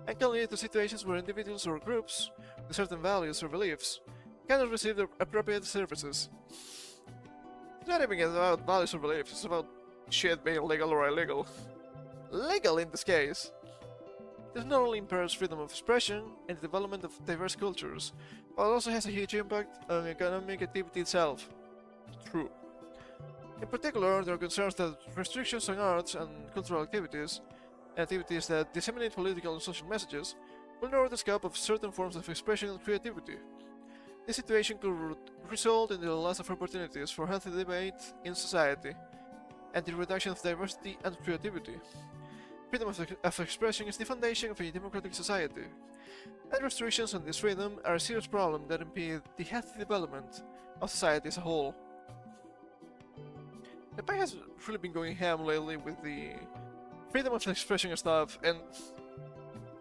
and can lead to situations where individuals or groups with certain values or beliefs cannot receive their appropriate services. It's not even about values or beliefs, it's about shit being legal or illegal. Legal in this case! This not only impairs freedom of expression and the development of diverse cultures, but also has a huge impact on economic activity itself. True. In particular, there are concerns that restrictions on arts and cultural activities that disseminate political and social messages, will narrow the scope of certain forms of expression and creativity. This situation could result in the loss of opportunities for healthy debate in society, and the reduction of diversity and creativity. Freedom of expression is the foundation of a democratic society, and restrictions on this freedom are a serious problem that impede the healthy development of society as a whole. Japan has really been going ham lately with the freedom of expression and stuff, and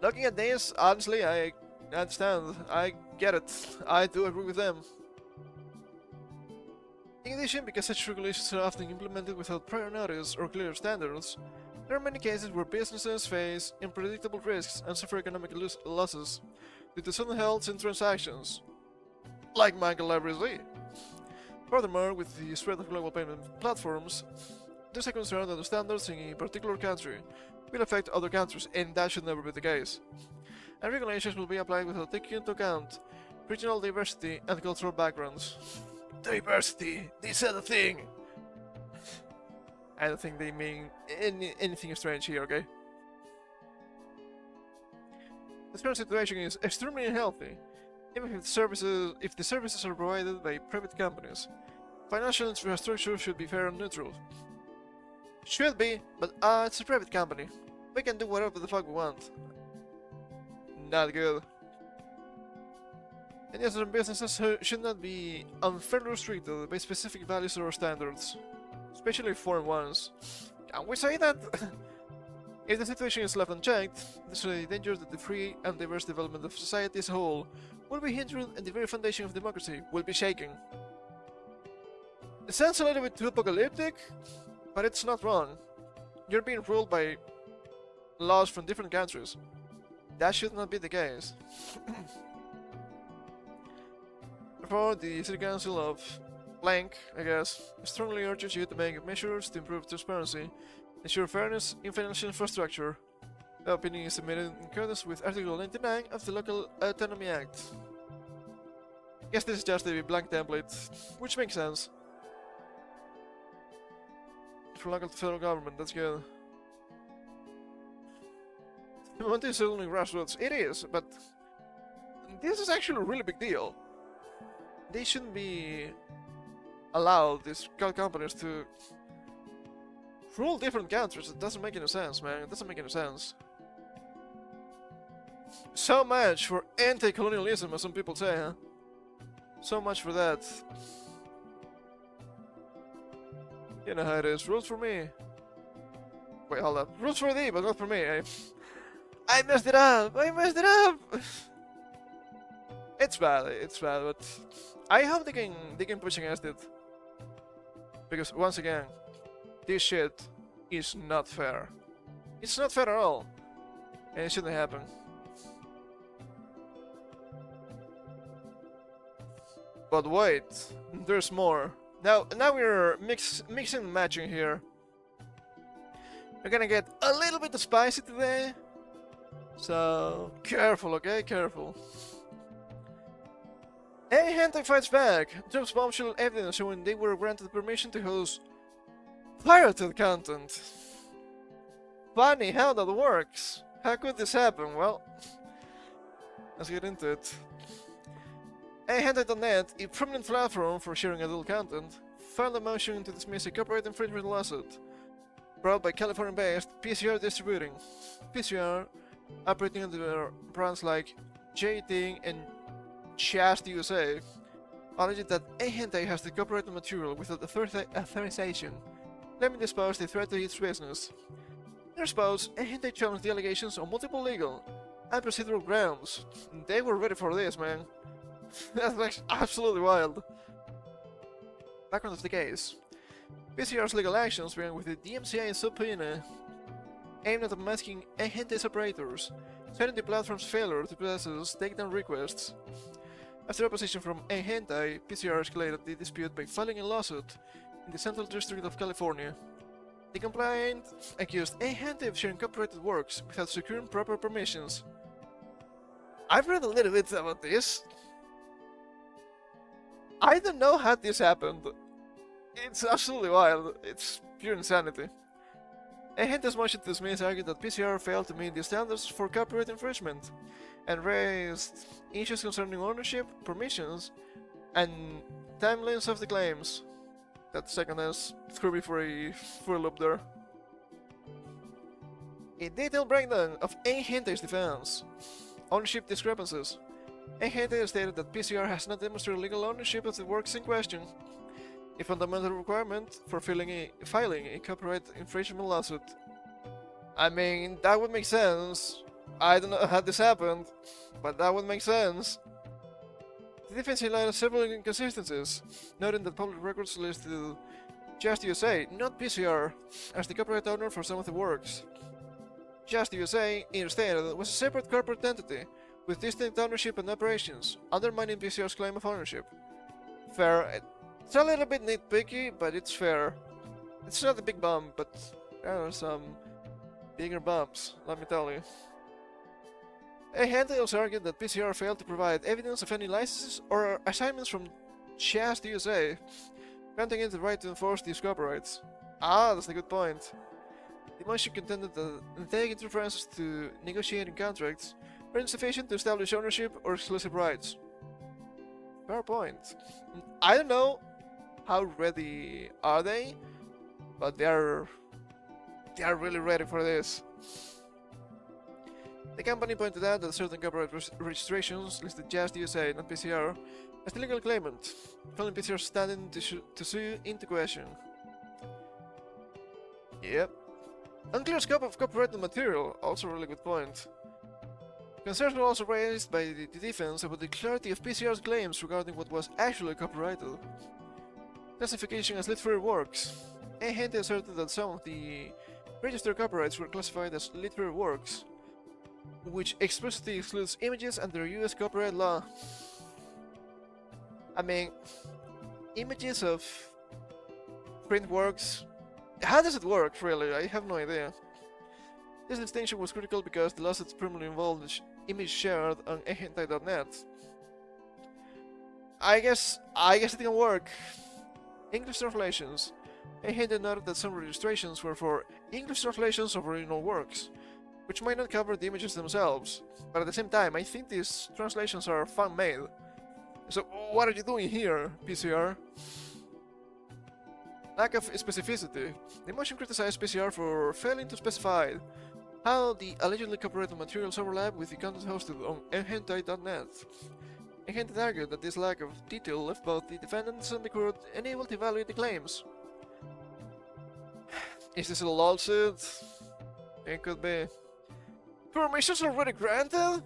looking at this, honestly, I understand, I get it, I do agree with them. In addition, because such regulations are often implemented without prior notice or clear standards, there are many cases where businesses face unpredictable risks and suffer economic losses due to sudden halts in transactions, like Manga Library Z. Furthermore, with the spread of global payment platforms, there's a concern that the standards in a particular country will affect other countries, and that should never be the case. And regulations will be applied without taking into account regional diversity and cultural backgrounds. Diversity! They said a thing! I don't think they mean anything strange here, okay? This current situation is extremely unhealthy, even if the services are provided by private companies. Financial infrastructure should be fair and neutral. Should be, but it's a private company. We can do whatever the fuck we want. Not good. And yes, some businesses should not be unfairly restricted by specific values or standards, especially foreign ones. Can we say that? If the situation is left unchecked, there's a danger that the free and diverse development of society as a whole will be hindered and the very foundation of democracy will be shaken. It sounds a little bit too apocalyptic, but it's not wrong. You're being ruled by laws from different countries. That should not be the case. Therefore, the City Council of Blank, I guess, strongly urges you to make measures to improve transparency, ensure fairness in financial infrastructure. The opinion is submitted in accordance with Article 99 of the Local Autonomy Act. Guess this is just a blank template, which makes sense. From local to federal government, that's good. The moment is only grassroots. It is, but this is actually a really big deal. They shouldn't be allowed, these companies, to rule different countries. It doesn't make any sense, man. It doesn't make any sense. So much for anti-colonialism, as some people say, huh? So much for that. You know how it is. Rules for me. Wait, hold up. Rules for thee, but not for me. I messed it up! I messed it up! It's bad, but I hope they can push against it. Because once again, this shit is not fair. It's not fair at all. And it shouldn't happen. But wait, there's more. Now we're mixing and matching here. We're gonna get a little bit spicy today. So careful, okay? Careful. Hey, Hentai fights back! Drops bombshell evidence showing they were granted permission to host pirated content. Funny how that works. How could this happen? Well, let's get into it. Hey, Hentai.net, a prominent platform for sharing adult content, filed a motion to dismiss a copyright infringement lawsuit brought by California-based PCR Distributing. PCR, operating under brands like J-Ting and Just USA, alleged that a hentai has the copyrighted material without authorization, claiming this posed a threat to its business. In response, a hentai challenged the allegations on multiple legal and procedural grounds. They were ready for this, man. That's like absolutely wild. Background of the case. PCR's legal actions began with the DMCA subpoena aimed at unmasking a hentai operators, citing the platform's failure to process takedown requests. After opposition from a hentai, PCR escalated the dispute by filing a lawsuit in the Central District of California. The complaint accused a hentai of sharing copyrighted works without securing proper permissions. I've read a little bit about this. I don't know how this happened. It's absolutely wild. It's pure insanity. A hentai's motion to dismiss argued that PCR failed to meet the standards for copyright infringement and raised issues concerning ownership, permissions, and timelines of the claims. That second S threw me for a loop there. A detailed breakdown of a hentai's defense. Ownership discrepancies. A hentai stated that PCR has not demonstrated legal ownership of the works in question, a fundamental requirement for filing a copyright infringement lawsuit. I mean, that would make sense. I don't know how this happened, but that would make sense. The defense highlighted several inconsistencies, noting that public records listed Just USA, not PCR, as the copyright owner for some of the works. Just USA, instead, was a separate corporate entity with distinct ownership and operations, undermining PCR's claim of ownership. Fair. It's a little bit nitpicky, but it's fair. It's not a big bump, but there are some bigger bumps, let me tell you. A hentai also argued that PCR failed to provide evidence of any licenses or assignments from Just USA, granting it the right to enforce these copyrights. Ah, that's a good point. The motion contended that vague references to negotiating contracts were insufficient to establish ownership or exclusive rights. Fair point. I don't know how ready are they, but they are really ready for this. The company pointed out that certain copyright registrations listed just USA, not PCR, as the legal claimant, calling PCR standing to sue into question. Yep. Unclear scope of copyrighted material, also a really good point. Concerns were also raised by the defense about the clarity of PCR's claims regarding what was actually copyrighted. Classification as literary works. Henty asserted that some of the registered copyrights were classified as literary works, which explicitly excludes images under US copyright law. I mean, images of print works. How does it work, really? I have no idea. This distinction was critical because the lawsuits primarily involved image shared on enhentai.net. I guess it can work. English translations. Henty noted that some registrations were for English translations of original works, which might not cover the images themselves, but at the same time, I think these translations are fan-made. So what are you doing here, PCR? Lack of specificity. The motion criticized PCR for failing to specify how the allegedly copyrighted materials overlap with the content hosted on enhentai.net. Henty argued that this lack of detail left both the defendants and the court unable to evaluate the claims. Is this a lawsuit? It could be. Permissions already granted?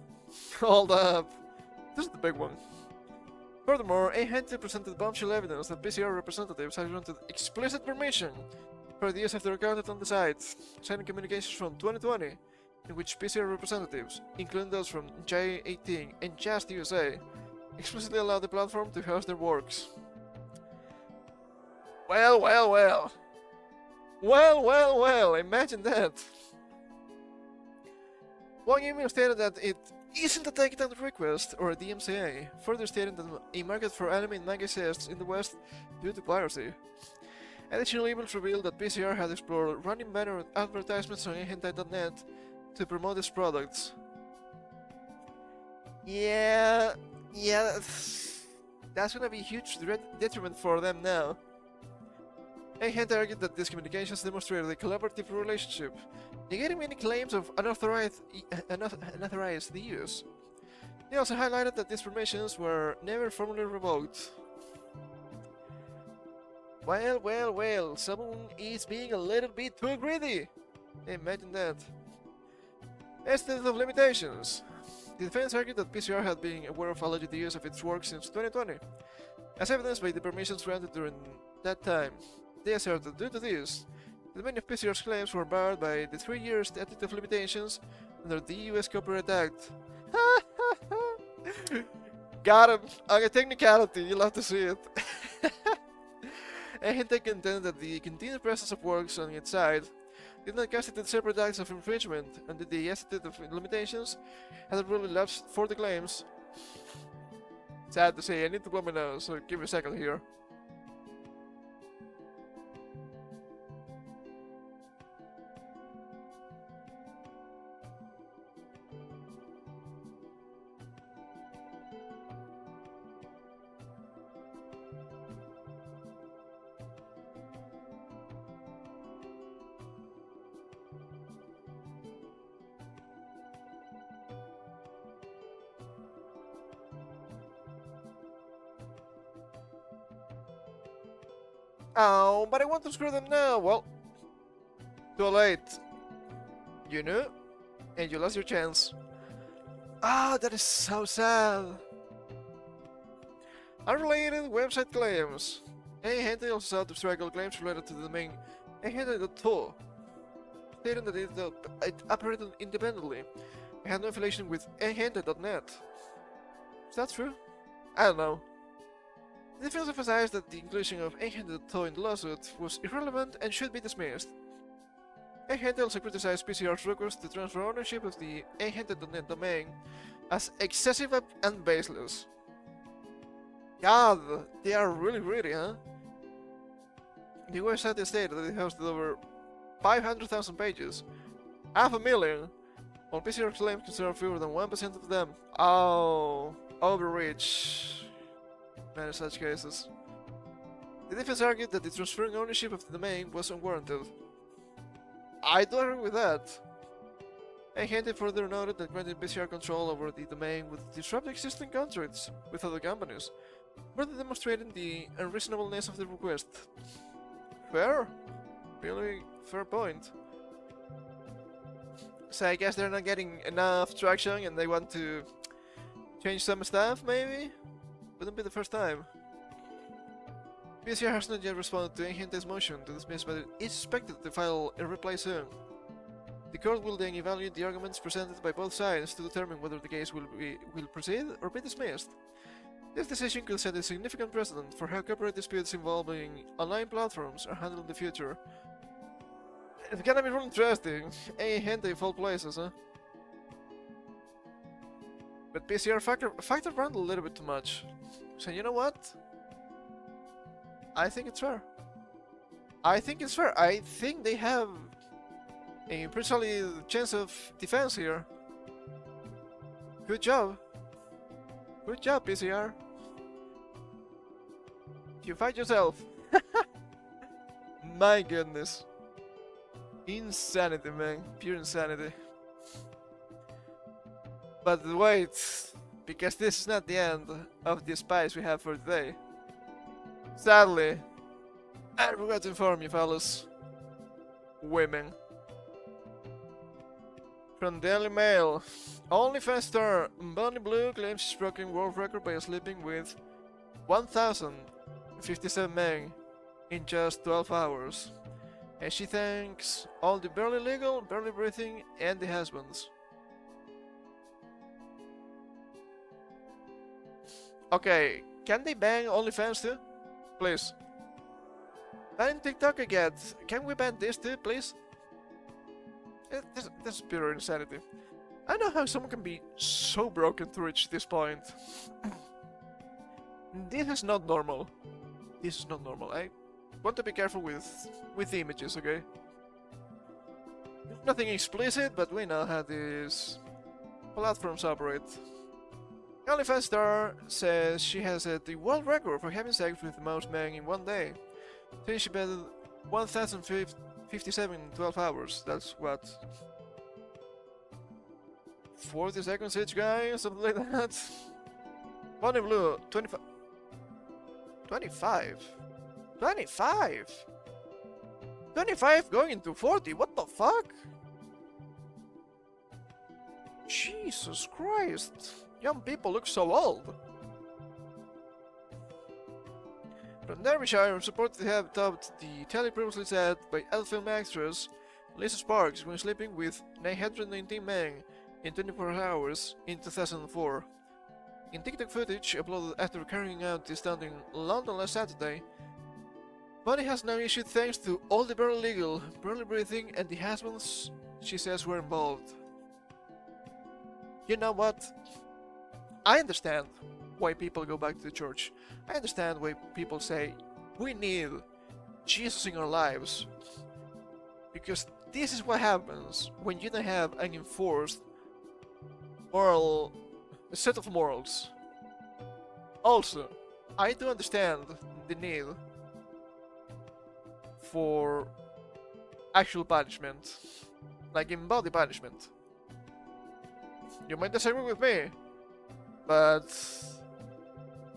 Hold up. This is the big one. Furthermore, Henty presented bombshell evidence that PCR representatives had granted explicit permission for the use of their content on the site, citing communications from 2020, in which PCR representatives, including those from J18 and Just USA, explicitly allowed the platform to host their works. Well, imagine that. One email stated that it isn't a takedown request or a DMCA, further stating that a market for anime and manga exists in the West due to piracy. Additional emails revealed that PCR had explored running banner advertisements on hentai.net to promote its products. Yeah, that's gonna be a huge detriment for them now. Henty argued that these communications demonstrated a collaborative relationship, negating any claims of unauthorized use. They also highlighted that these permissions were never formally revoked. Well, someone is being a little bit too greedy! Imagine that. Estimate of limitations. The defense argued that PCR had been aware of alleged use of its work since 2020, as evidenced by the permissions granted during that time. They asserted that due to this, that many of PCR's claims were barred by the 3-year statute of limitations under the US Copyright Act. Got him! On a technicality, you'll have to see it. Henty contended that the continued presence of works on its site did not constitute separate acts of infringement, and that the statute of limitations had already lapsed for the claims. Sad to say, I need to blow my nose, so give me a second here. Oh, but I want to screw them now. Well, too late. You knew, and you lost your chance. Ah, that is so sad. Unrelated website claims. Henty also sought to struggle claims related to the domain enhentai.to, stating that it operated independently and had no affiliation with enhentai.net. Is that true? I don't know. The defense emphasized that the inclusion of enhentai.to in the lawsuit was irrelevant and should be dismissed. Henty also criticized PCR's request to transfer ownership of the enhentai.net domain as excessive and baseless. God, they are really greedy, huh? The website stated that it hosted over 500,000 pages, 500,000, while PCR claims consider fewer than 1% of them. Oh, overreach. Many such cases. The defense argued that the transferring ownership of the domain was unwarranted. I do agree with that. And Henty further noted that granting PCR control over the domain would disrupt existing contracts with other companies, further demonstrating the unreasonableness of the request. Fair? Really fair point. So I guess they're not getting enough traction and they want to change some stuff, maybe? Wouldn't be the first time. PCR has not yet responded to Henty's motion to dismiss, but it is expected to file a reply soon. The court will then evaluate the arguments presented by both sides to determine whether the case will proceed or be dismissed. This decision could set a significant precedent for how copyright disputes involving online platforms are handled in the future. It's gonna be really interesting. Henty of all places, huh? But PCR factor around a little bit too much. So you know what? I think it's fair. I think it's fair. I think they have a pretty solid chance of defense here. Good job. Good job, PCR. You fight yourself. My goodness. Insanity, man. Pure insanity. But wait, because this is not the end of the spies we have for today. Sadly, I forgot to inform you, fellas. Women. From Daily Mail, OnlyFans star Bonnie Blue claims she's broken world record by sleeping with 1,057 men in just 12 hours. And she thanks all the barely legal, barely breathing, and the husbands. Okay, can they ban OnlyFans too? Please. Ban TikTok again. Can we ban this too, please? This is pure insanity. I know how someone can be so broken to reach this point. This is not normal. This is not normal. I want to be careful with the images, okay? Nothing explicit, but we know how these platforms operate. OnlyFans star says she has set the world record for having sex with the most men in one day. Since she bedded 1,057 in 12 hours. That's what? 40 seconds each guy, or something like that? Bonnie Blue, 25. 25? 25? 25 going into 40? What the fuck? Jesus Christ. Young people look so old. From Derbyshire, reported to have topped the tally previously set by adult film actress Lisa Sparks when sleeping with 919 men in 24 hours in 2004. In TikTok footage uploaded after carrying out the stunt in London last Saturday, Bonnie has now issued thanks to all the barely legal, barely breathing, and the husbands she says were involved. You know what? I understand why people go back to the church. I understand why people say, we need Jesus in our lives. Because this is what happens when you don't have an enforced moral, a set of morals. Also, I do understand the need for actual punishment, like embodied punishment. You might disagree with me, but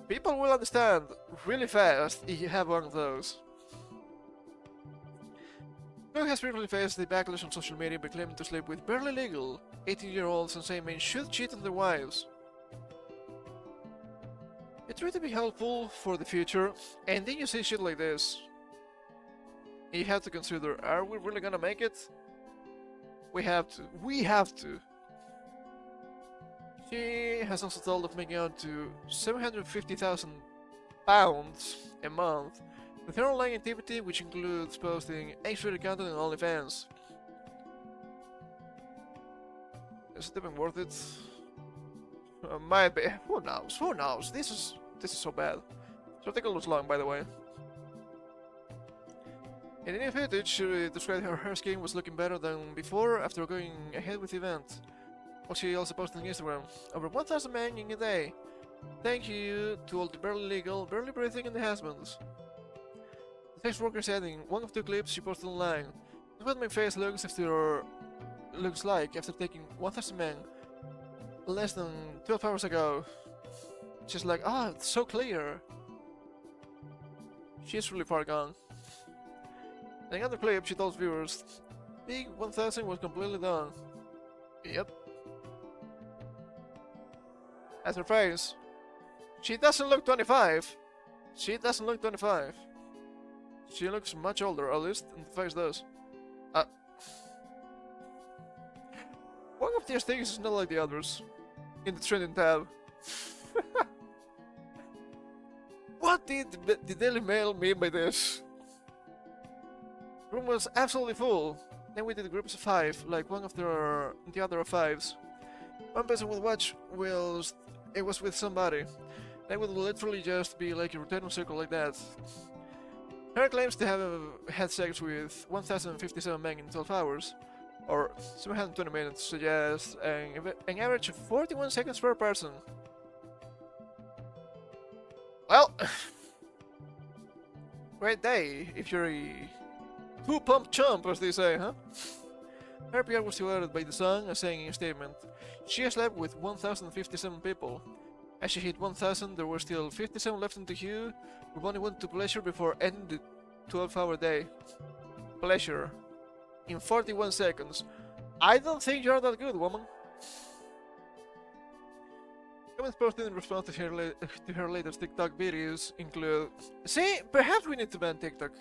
people will understand really fast if you have one of those. Blue has previously faced the backlash on social media by claiming to sleep with barely legal 18-year-olds and saying men should cheat on their wives. I try to be helpful for the future, and then you see shit like this. You have to consider, are we really gonna make it? We have to. We have to. She has also told of making out to £750,000 a month with her online activity, which includes posting X-rated content on OnlyFans. Is it even worth it? Might be. Who knows? Who knows? This is so bad. This article was long, by the way. In the new footage, she described how her skin was looking better than before after going ahead with the event. Well, she also posted on Instagram, over 1,000 men in a day. Thank you to all the barely legal, barely breathing, and the husbands. The sex worker said in one of the clips she posted online, "This is what my face looks after looks like after taking 1,000 men less than 12 hours ago. She's like, ah, it's so clear. She's really far gone. In another clip, she told viewers, Big 1000 was completely done. Yep. At her face, she doesn't look 25. She doesn't look 25. She looks much older, at least the face does. One of these things is not like the others. In the trending tab. What did the Daily Mail mean by this? The room was absolutely full. Then we did groups of 5, like one after the other of 5s. One person would watch whilst it was with somebody. They would literally just be like a rotating circle like that. Her claims to have had sex with 1,057 men in 12 hours, or 720 minutes, suggests an average of 41 seconds per person. Well, great day if you're a two-pump chump, as they say, huh? Her PR was delighted by the song, saying in a statement, she has slept with 1,057 people. As she hit 1,000, there were still 57 left in the queue, who only went to pleasure before ending the 12-hour day. Pleasure. In 41 seconds. I don't think you're that good, woman. Comments posted in response to her latest TikTok videos include, see, perhaps we need to ban TikTok.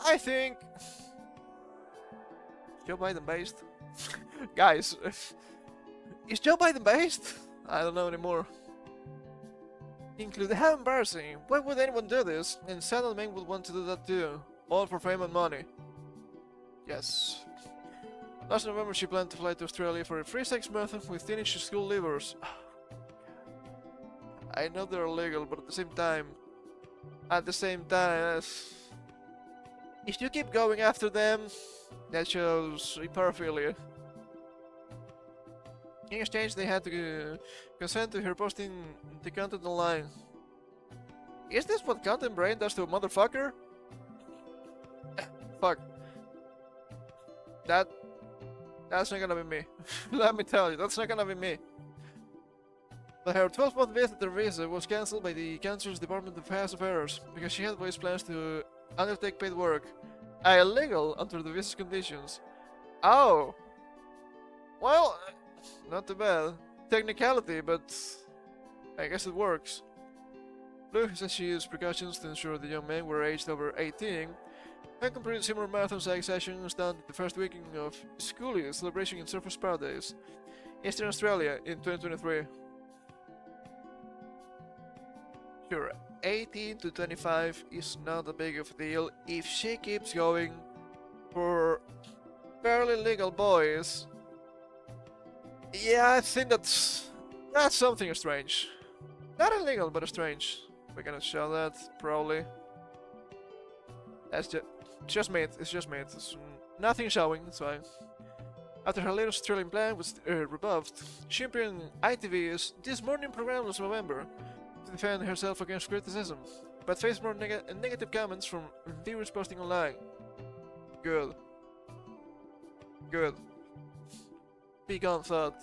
I think... Joe Biden based? Guys, is Joe Biden based? I don't know anymore. Include, how embarrassing. Why would anyone do this? And Sandal men would want to do that too. All for fame and money. Yes. Last November she planned to fly to Australia for a free sex marathon with teenage school leavers. I know they're illegal, but at the same time, if you keep going after them, that shows paraphilia. In exchange, they had to consent to her posting the content online. Is this what content brain does to a motherfucker? Fuck. That's not gonna be me. Let me tell you, that's not gonna be me. But her 12-month visitor visa was cancelled by the country's Department of House Affairs because she had voiced plans to undertake paid work. Illegal under the visa's conditions. Oh! Well, not too bad. Technicality, but I guess it works. Blue says she used precautions to ensure the young men were aged over 18 and completed similar marathon sex sessions done the first weekend of school year celebration in Surfers Paradise, Eastern Australia in 2023. Sure, 18 to 25 is not a big of a deal if she keeps going for barely legal boys. Yeah, I think that's something strange. Not illegal, but strange. We're gonna show that, probably. That's just meat, it's just meat. It's nothing showing, that's fine. After her latest Australian plan was rebuffed, she appeared in ITV's This Morning program last November to defend herself against criticism, but faced more negative comments from viewers posting online. Good. Good. Be gone, thought.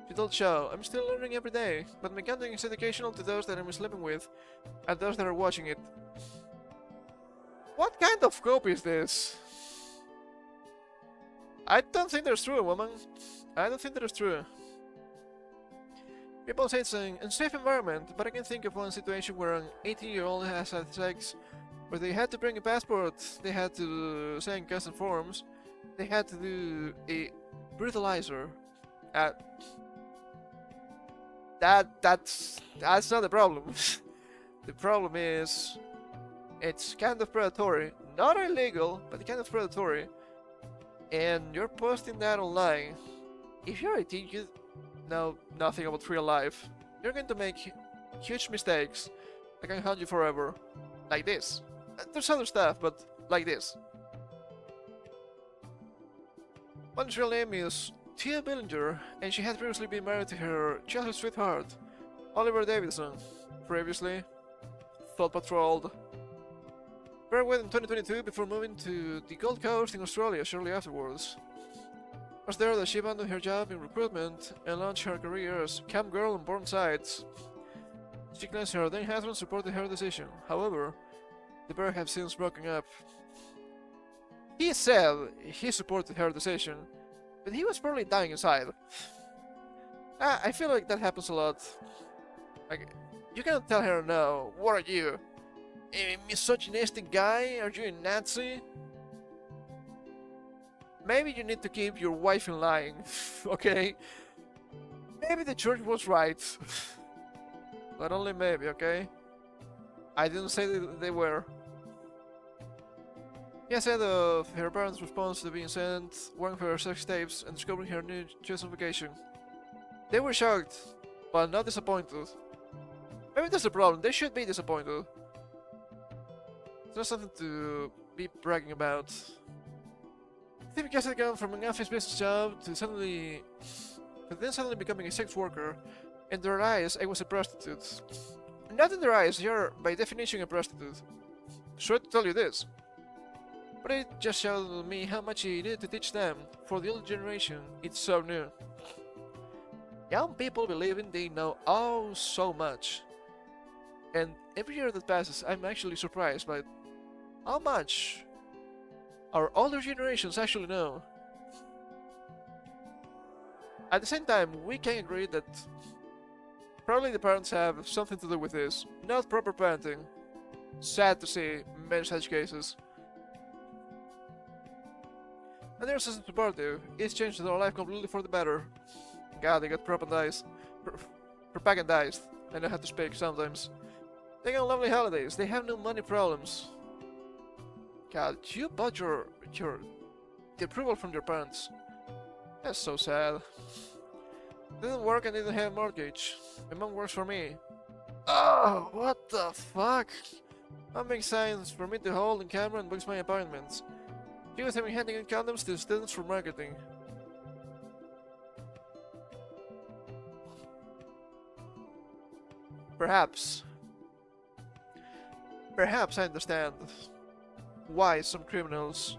She told Shaw, I'm still learning every day, but my content is educational to those that I'm sleeping with, and those that are watching it. What kind of cope is this? I don't think that's true, woman. I don't think that is true. People say it's an unsafe environment, but I can think of one situation where an 18-year-old has had sex, where they had to bring a passport, they had to sign custom forms, they had to do a brutalizer. That's not the problem. The problem is, it's kind of predatory. Not illegal, but kind of predatory. And you're posting that online. If you're 18, you know nothing about real life. You're going to make huge mistakes that can haunt you forever. Like this. There's other stuff, but like this. One's real name is Tia Billinger, and she had previously been married to her childhood sweetheart, Oliver Davidson. Previously, Thought Patrolled. They were wed in 2022 before moving to the Gold Coast in Australia shortly afterwards. Was there that she abandoned her job in recruitment and launched her career as cam girl on porn sites. She claims her then husband supported her decision. However, the pair have since broken up. He said he supported her decision, but he was probably dying inside. I feel like that happens a lot. Like, you cannot tell her no. What are you? A misogynistic guy? Are you a Nazi? Maybe you need to keep your wife in line, okay? Maybe the church was right. But only maybe, okay? I didn't say that they were. He said of her parents' response to being sent one of her sex tapes and discovering her new justification. They were shocked, but not disappointed. Maybe that's the problem, they should be disappointed. It's not something to be bragging about. I think because I gone from an office business job to then suddenly becoming a sex worker. In their eyes, I was a prostitute. Not in their eyes, you're by definition a prostitute. Sorry to tell you this. But it just showed me how much you need to teach them. For the older generation, it's so new. Young people believing they know oh so much. And every year that passes, I'm actually surprised by how much our older generations actually know. At the same time, we can agree that probably the parents have something to do with this. Not proper parenting. Sad to see many such cases. And there's something supportive. It's changed their life completely for the better. God, they got propagandized. I know how to speak sometimes. They got lovely holidays. They have no money problems. God, you bought the approval from your parents. That's so sad. Didn't work and didn't have a mortgage. My mom works for me. Oh, what the fuck? Mom makes signs for me to hold in camera and books my appointments. She was having handing in condoms to students for marketing. Perhaps I understand why some criminals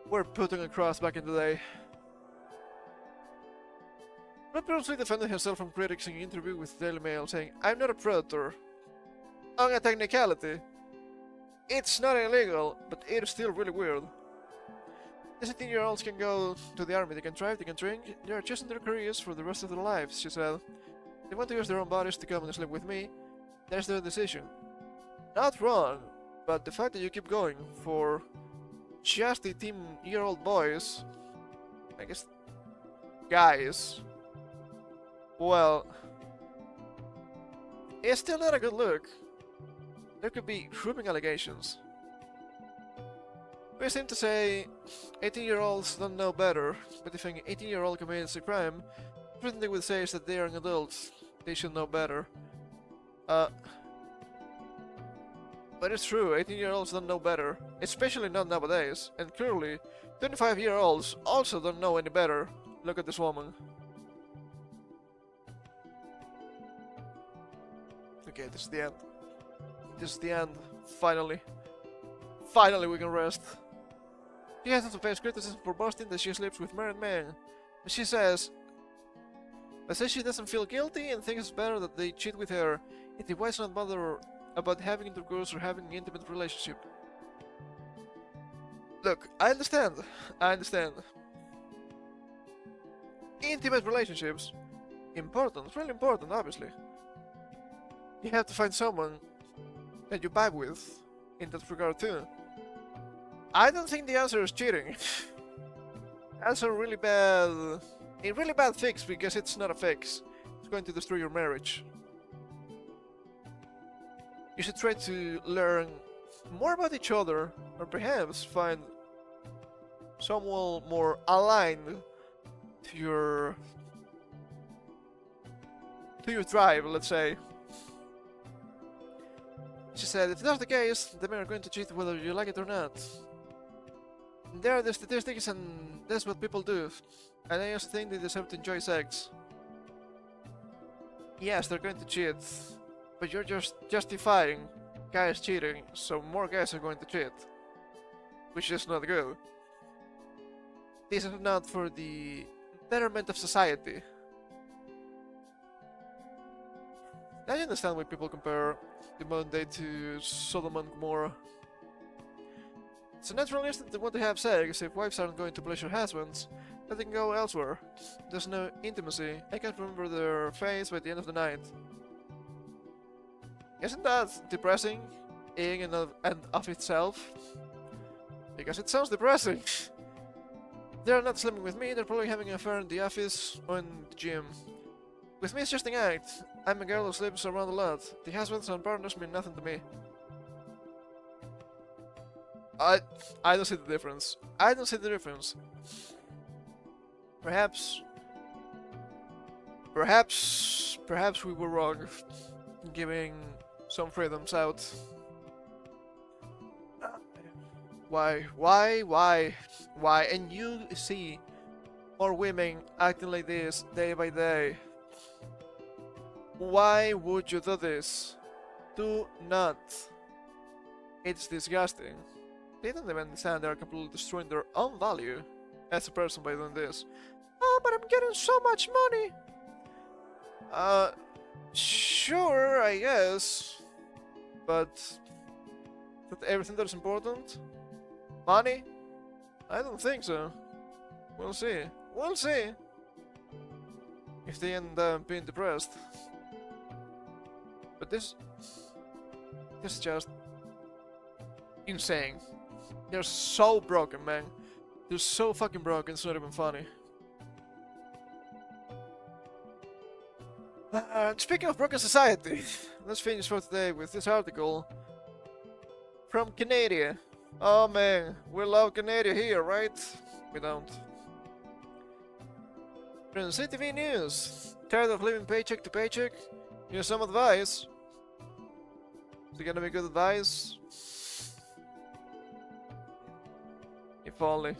were put on a cross back in the day. But Bruce defended himself from critics in an interview with the Daily Mail, saying, "I'm not a predator. On a technicality, it's not illegal, but it is still really weird. These 18-year-olds can go to the army, they can drive, they can drink, they are choosing their careers for the rest of their lives," she said. "They want to use their own bodies to come and sleep with me. That's their decision. Not wrong, but the fact that you keep going for just 18-year-old boys, I guess, guys, well, it's still not a good look. There could be grooming allegations. We seem to say 18-year-olds don't know better, but if an 18-year-old commits a crime, the first thing they would say is that they are an adult. They should know better. But it's true, 18-year-olds don't know better, especially not nowadays, and clearly, 25-year-olds also don't know any better. Look at this woman. Okay, this is the end. This is the end. Finally. Finally we can rest. She has to face criticism for boasting that she sleeps with married men. But she says she doesn't feel guilty and thinks it's better that they cheat with her. It was not bother about having intercourse or having an intimate relationship. Look, I understand. Intimate relationships. Important, really important, obviously. You have to find someone that you vibe with in that regard too. I don't think the answer is cheating. That's a really bad fix, because it's not a fix. It's going to destroy your marriage. You should try to learn more about each other, or perhaps find someone more aligned to your tribe, let's say. She said, if that's the case, the men are going to cheat whether you like it or not. There are the statistics and that's what people do. And I also think they deserve to enjoy sex. Yes, they're going to cheat, but you're just justifying guys cheating, so more guys are going to cheat. Which is not good. This is not for the betterment of society. I understand why people compare the modern day to Sodom and Gomorrah. It's a natural instinct to want to have sex. If wives aren't going to pleasure husbands, let them go elsewhere. There's no intimacy. I can't remember their face by the end of the night. Isn't that depressing in and of itself? Because it sounds depressing. They're not sleeping with me, they're probably having an affair in the office or in the gym. With me it's just an act. I'm a girl who sleeps around a lot. The husbands and partners mean nothing to me. I don't see the difference. I don't see the difference. Perhaps we were wrong in giving some freedoms out. Why? And you see more women acting like this day by day. Why would you do this? Do not. It's disgusting. They don't even understand they are completely destroying their own value as a person by doing this. Oh, but I'm getting so much money! Sure, I guess. But is that everything that is important? Money? I don't think so. We'll see. We'll see. If they end up being depressed. But this is just insane. They're so broken, man. They're so fucking broken, it's not even funny. Speaking of broken society, let's finish for today with this article from Canada. Oh man, we love Canada here, right? We don't. From CTV News. Tired of living paycheck to paycheck? Here's some advice. Is it gonna be good advice? If only.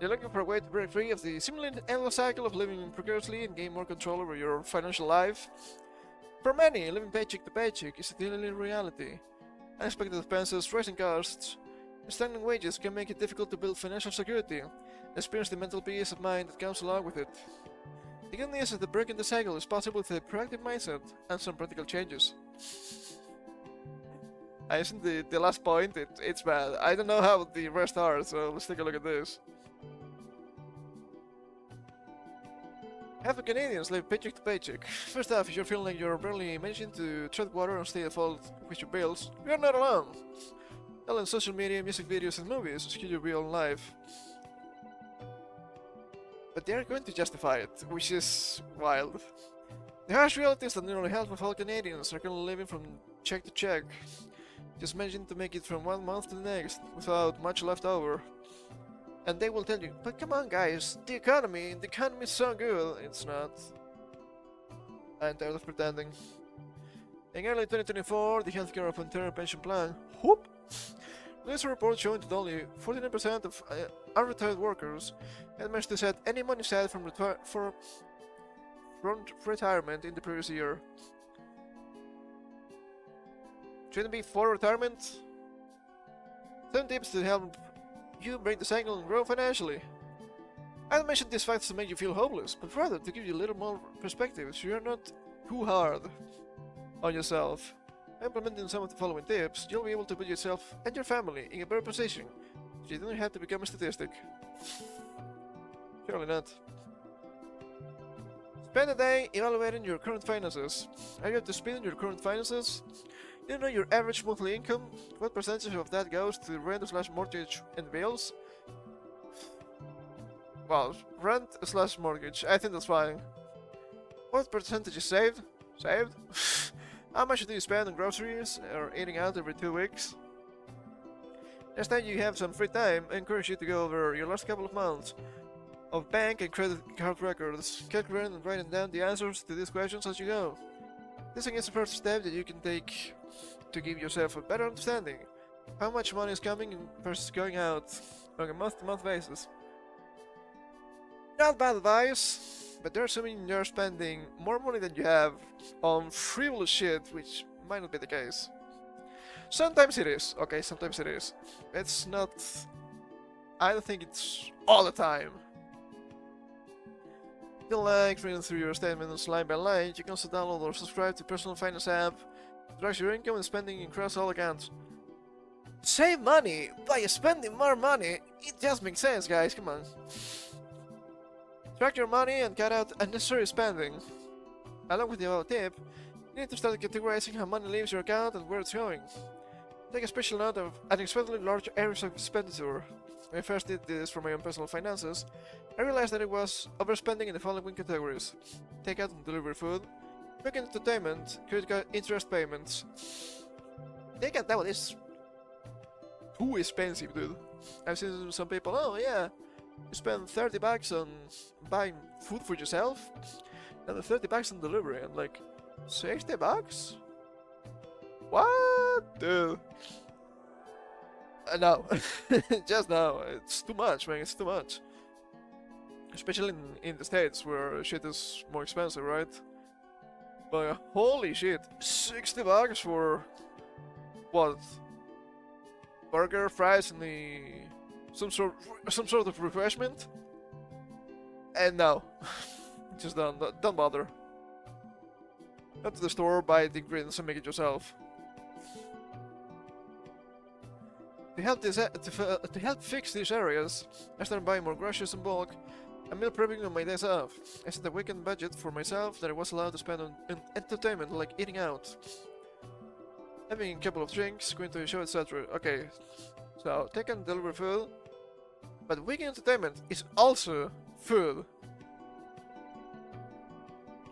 You're looking for a way to break free of the seemingly endless cycle of living precariously and gain more control over your financial life? For many, living paycheck to paycheck is a daily reality. Unexpected expenses, rising costs, and stagnant wages can make it difficult to build financial security and experience the mental peace of mind that comes along with it. The good news is that breaking the cycle is possible with a proactive mindset and some practical changes. I think the last point, it's bad. I don't know how the rest are, so let's take a look at this. Half of Canadians live paycheck to paycheck. First off, if you're feeling like you're barely managing to tread water and stay afloat with your bills, you're not alone. All in social media, music videos, and movies skew your real life. But they are going to justify it, which is wild. The harsh reality is that nearly half of all Canadians are currently living from check to check, just managing to make it from one month to the next without much left over. And they will tell you, but come on guys, the economy is so good. It's not. I'm tired of pretending. In early 2024, the Healthcare of Ontario Pension Plan, whoop, released a report showing that only 49% of unretired workers had managed to set any money aside from retirement in the previous year. Shouldn't be for retirement? 7 tips to help you break the cycle and grow financially. I don't mention these facts to make you feel hopeless, but rather to give you a little more perspective so you're not too hard on yourself. By implementing some of the following tips, you'll be able to put yourself and your family in a better position, so you don't have to become a statistic. Surely not. Spend a day evaluating your current finances. Are you up to speed on your current finances? Do you know your average monthly income? What percentage of that goes to rent/mortgage and bills? Well, rent/mortgage, I think that's fine. What percentage is saved? Saved? How much do you spend on groceries or eating out every 2 weeks? Next time you have some free time, I encourage you to go over your last couple of months of bank and credit card records, calculating and writing down the answers to these questions as you go. This is the first step that you can take to give yourself a better understanding of how much money is coming in versus going out on a month-to-month basis. Not bad advice, but there's assuming you're spending more money than you have on frivolous shit, which might not be the case. Sometimes it is, okay, sometimes it is. It's not I don't think it's all the time. If you like reading through your statements line by line, you can also download or subscribe to personal finance app. It tracks your income and spending across all accounts. Save money by spending more money. It just makes sense, guys. Come on. Track your money and cut out unnecessary spending. Along with the above tip, you need to start categorizing how money leaves your account and where it's going. Take a special note of unexpectedly large areas of expenditure. When I first did this for my own personal finances, I realized that it was overspending in the following categories: takeout and delivery food, weekend entertainment, credit card interest payments. Takeout now is too expensive, dude. I've seen some people, oh yeah, you spend $30 on buying food for yourself, and then $30 on delivery, and like, $60? What? Dude. No. Just no. It's too much, man. It's too much. Especially in the States where shit is more expensive, right? But holy shit. $60 for what? Burger, fries, and some sort of refreshment? And no. Just don't bother. Go to the store, buy the ingredients, and make it yourself. To help fix these areas, I started buying more groceries in bulk and meal prepping on my days off. I set a weekend budget for myself that I was allowed to spend on entertainment like eating out, having a couple of drinks, going to a show, etc. Okay, so take and deliver food, but weekend entertainment is also food.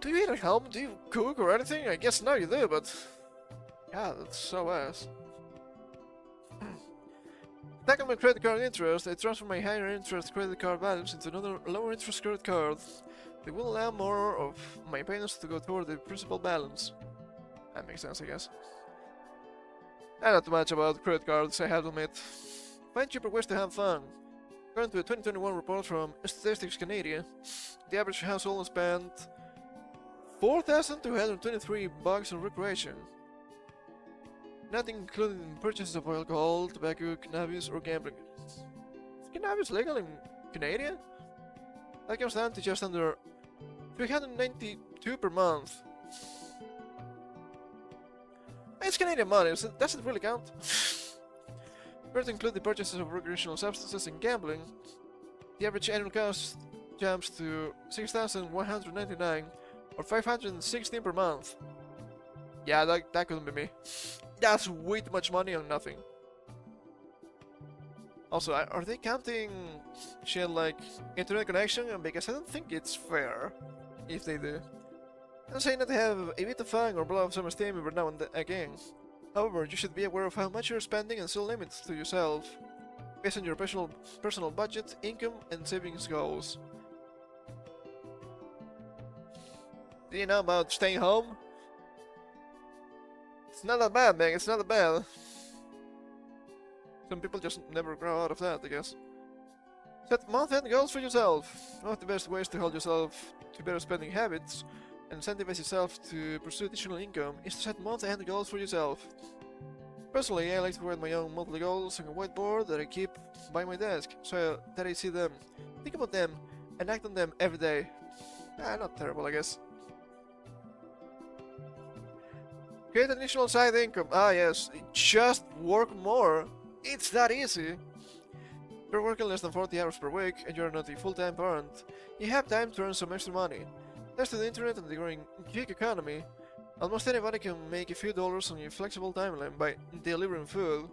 Do you eat at home? Do you cook or anything? I guess now you do, but yeah, that's so ass. Back on my credit card interest, I transfer my higher interest credit card balance into another lower interest credit card. They will allow more of my payments to go toward the principal balance. That makes sense, I guess. I don't know too much about credit cards, I have to admit. Find cheaper ways to have fun. According to a 2021 report from Statistics Canada, the average household spent $4,223 on recreation, not including purchases of alcohol, tobacco, cannabis, or gambling. Is cannabis legal in Canada? That comes down to just under $392 per month. It's Canadian money, so does it really count? Where to include the purchases of recreational substances and gambling, the average annual cost jumps to $6,199 or $516 per month. Yeah, that couldn't be me. That's way too much money on nothing. Also, are they counting shit like internet connection? Because I don't think it's fair if they do. I'm saying that they have a bit of fun or blow off some steam every now and again. However, you should be aware of how much you're spending and set limits to yourself based on your personal budget, income, and savings goals. Do you know about staying home? It's not that bad, man. It's not that bad. Some people just never grow out of that, I guess. Set month-end goals for yourself. One of the best ways to hold yourself to better spending habits and incentivize yourself to pursue additional income is to set month-end goals for yourself. Personally, I like to write my own monthly goals on a whiteboard that I keep by my desk, so that I see them, think about them, and act on them every day. Not terrible, I guess. Create additional side income. Yes, just work more. It's that easy. If you're working less than 40 hours per week and you're not a full-time parent, you have time to earn some extra money. Thanks to the internet and the growing gig economy, almost anybody can make a few dollars on a flexible timeline by delivering food,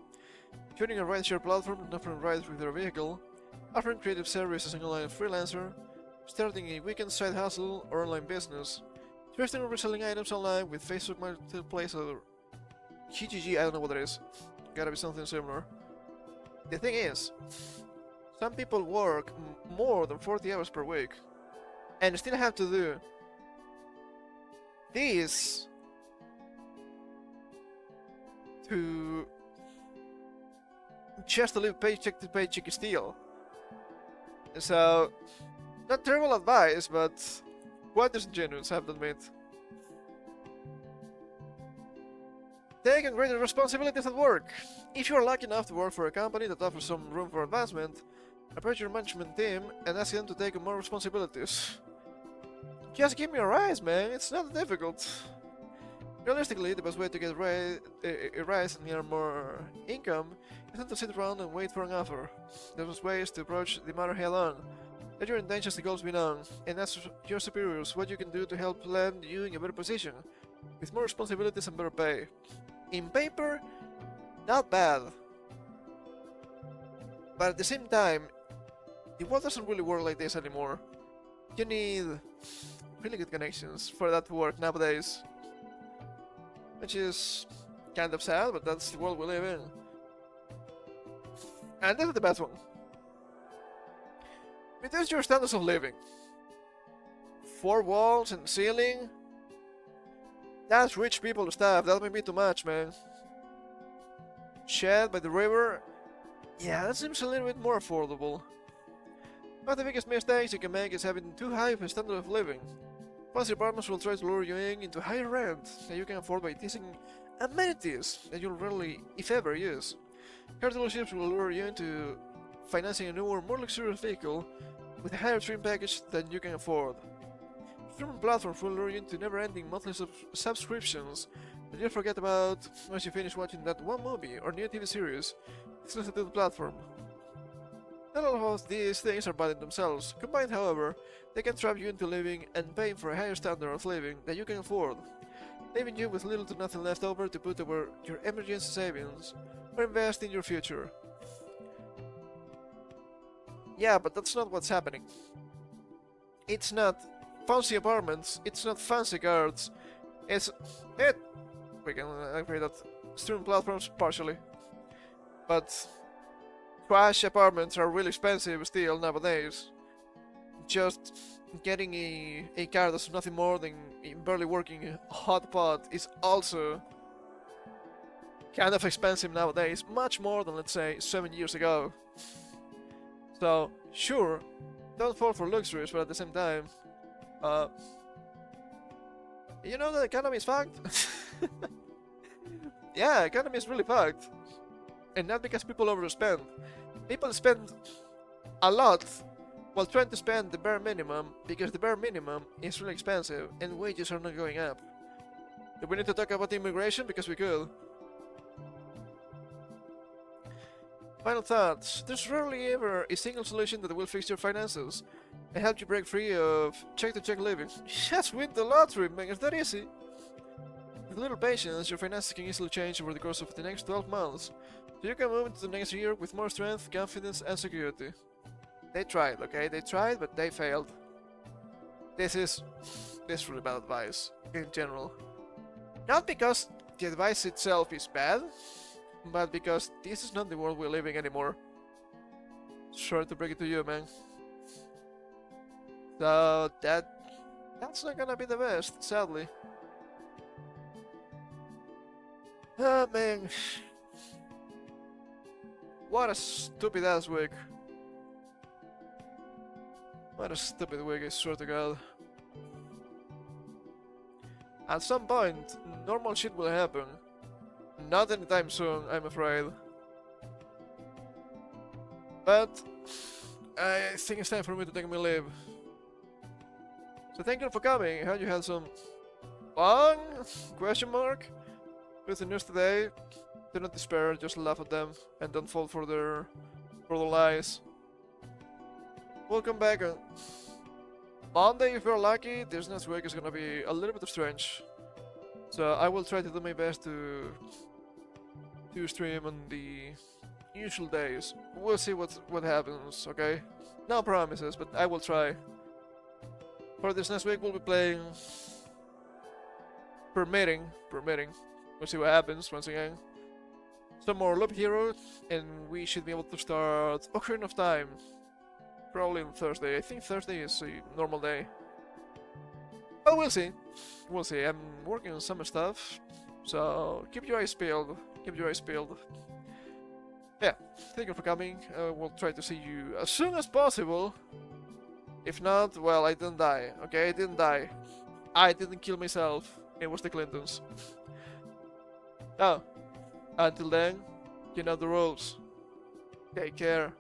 joining a rideshare platform and offering rides with their vehicle, offering creative services as an online freelancer, starting a weekend side hustle or online business, investing or reselling items online with Facebook Marketplace or Kijiji, I don't know what it is. Gotta be something similar. The thing is, some people work more than 40 hours per week and still have to do this to just to live paycheck to paycheck still. So, not terrible advice, but quite disingenuous, I have to admit. Take on greater responsibilities at work. If you are lucky enough to work for a company that offers some room for advancement, Approach your management team and ask them to take on more responsibilities. Just give me a rise, man. It's not difficult. Realistically, the best way to get a rise and earn more income is not to sit around and wait for an offer. The best way is to approach the matter head-on. Let your intentions and goals be known, and ask your superiors what you can do to help land you in a better position, with more responsibilities and better pay. In paper, not bad. But at the same time, the world doesn't really work like this anymore. You need really good connections for that to work nowadays. Which is kind of sad, but that's the world we live in. And this is the best one. Reduce your standards of living. 4 walls and ceiling? That's rich people stuff, that may be too much, man. Shed by the river? Yeah, that seems a little bit more affordable. One of the biggest mistakes you can make is having too high of a standard of living. Fancy apartments will try to lure you into higher rent that you can afford by teasing amenities that you'll rarely, if ever, use. Car dealerships will lure you into financing a newer, more luxurious vehicle with a higher trim package than you can afford. Streaming platforms will lure you into never-ending monthly subscriptions that you'll forget about once you finish watching that one movie or new TV series exclusive to the platform. Not all of these things are bad in themselves. Combined, however, they can trap you into living and paying for a higher standard of living that you can afford, leaving you with little to nothing left over to put toward your emergency savings or invest in your future. Yeah, but that's not what's happening. It's not fancy apartments, it's not fancy cars, we can agree that streaming platforms partially, but trash apartments are really expensive still nowadays. Just getting a car that's nothing more than a barely working hot pot is also kind of expensive nowadays, much more than, let's say, 7 years ago. So, sure, don't fall for luxuries, but at the same time, you know the economy is fucked? Yeah, economy is really fucked. And not because people overspend. People spend a lot while trying to spend the bare minimum, because the bare minimum is really expensive and wages are not going up. Do we need to talk about immigration? Because we could. Final thoughts. There's rarely ever a single solution that will fix your finances and help you break free of check-to-check living. Just win the lottery, man, it's that easy. With a little patience, your finances can easily change over the course of the next 12 months, so you can move into the next year with more strength, confidence, and security. They tried, okay? They tried, but they failed. This is really bad advice, in general. Not because the advice itself is bad, but because this is not the world we're living anymore. Sorry to break it to you, man. So that's not gonna be the best, sadly. Ah, man. What a stupid ass week. What a stupid week, I swear to God. At some point, normal shit will happen. Not anytime soon, I'm afraid. But I think it's time for me to take my leave. So thank you for coming. I hope you had some fun? Question mark? With the news today. Do not despair, just laugh at them and don't fall for their lies. We'll come back on Monday if you're lucky. This next week is gonna be a little bit strange. So I will try to do my best to stream on the usual days. We'll see what happens, okay? No promises, but I will try. For this next week we'll be playing permitting. We'll see what happens once again. Some more Loop Hero, and we should be able to start Ocarina of Time. Probably on Thursday. I think Thursday is a normal day. But we'll see. We'll see. I'm working on some stuff, so keep your eyes peeled. Keep your eyes peeled. Yeah, thank you for coming. We'll try to see you as soon as possible. If not, well, I didn't die. Okay, I didn't die. I didn't kill myself. It was the Clintons. Now, until then, you know the rules. Take care.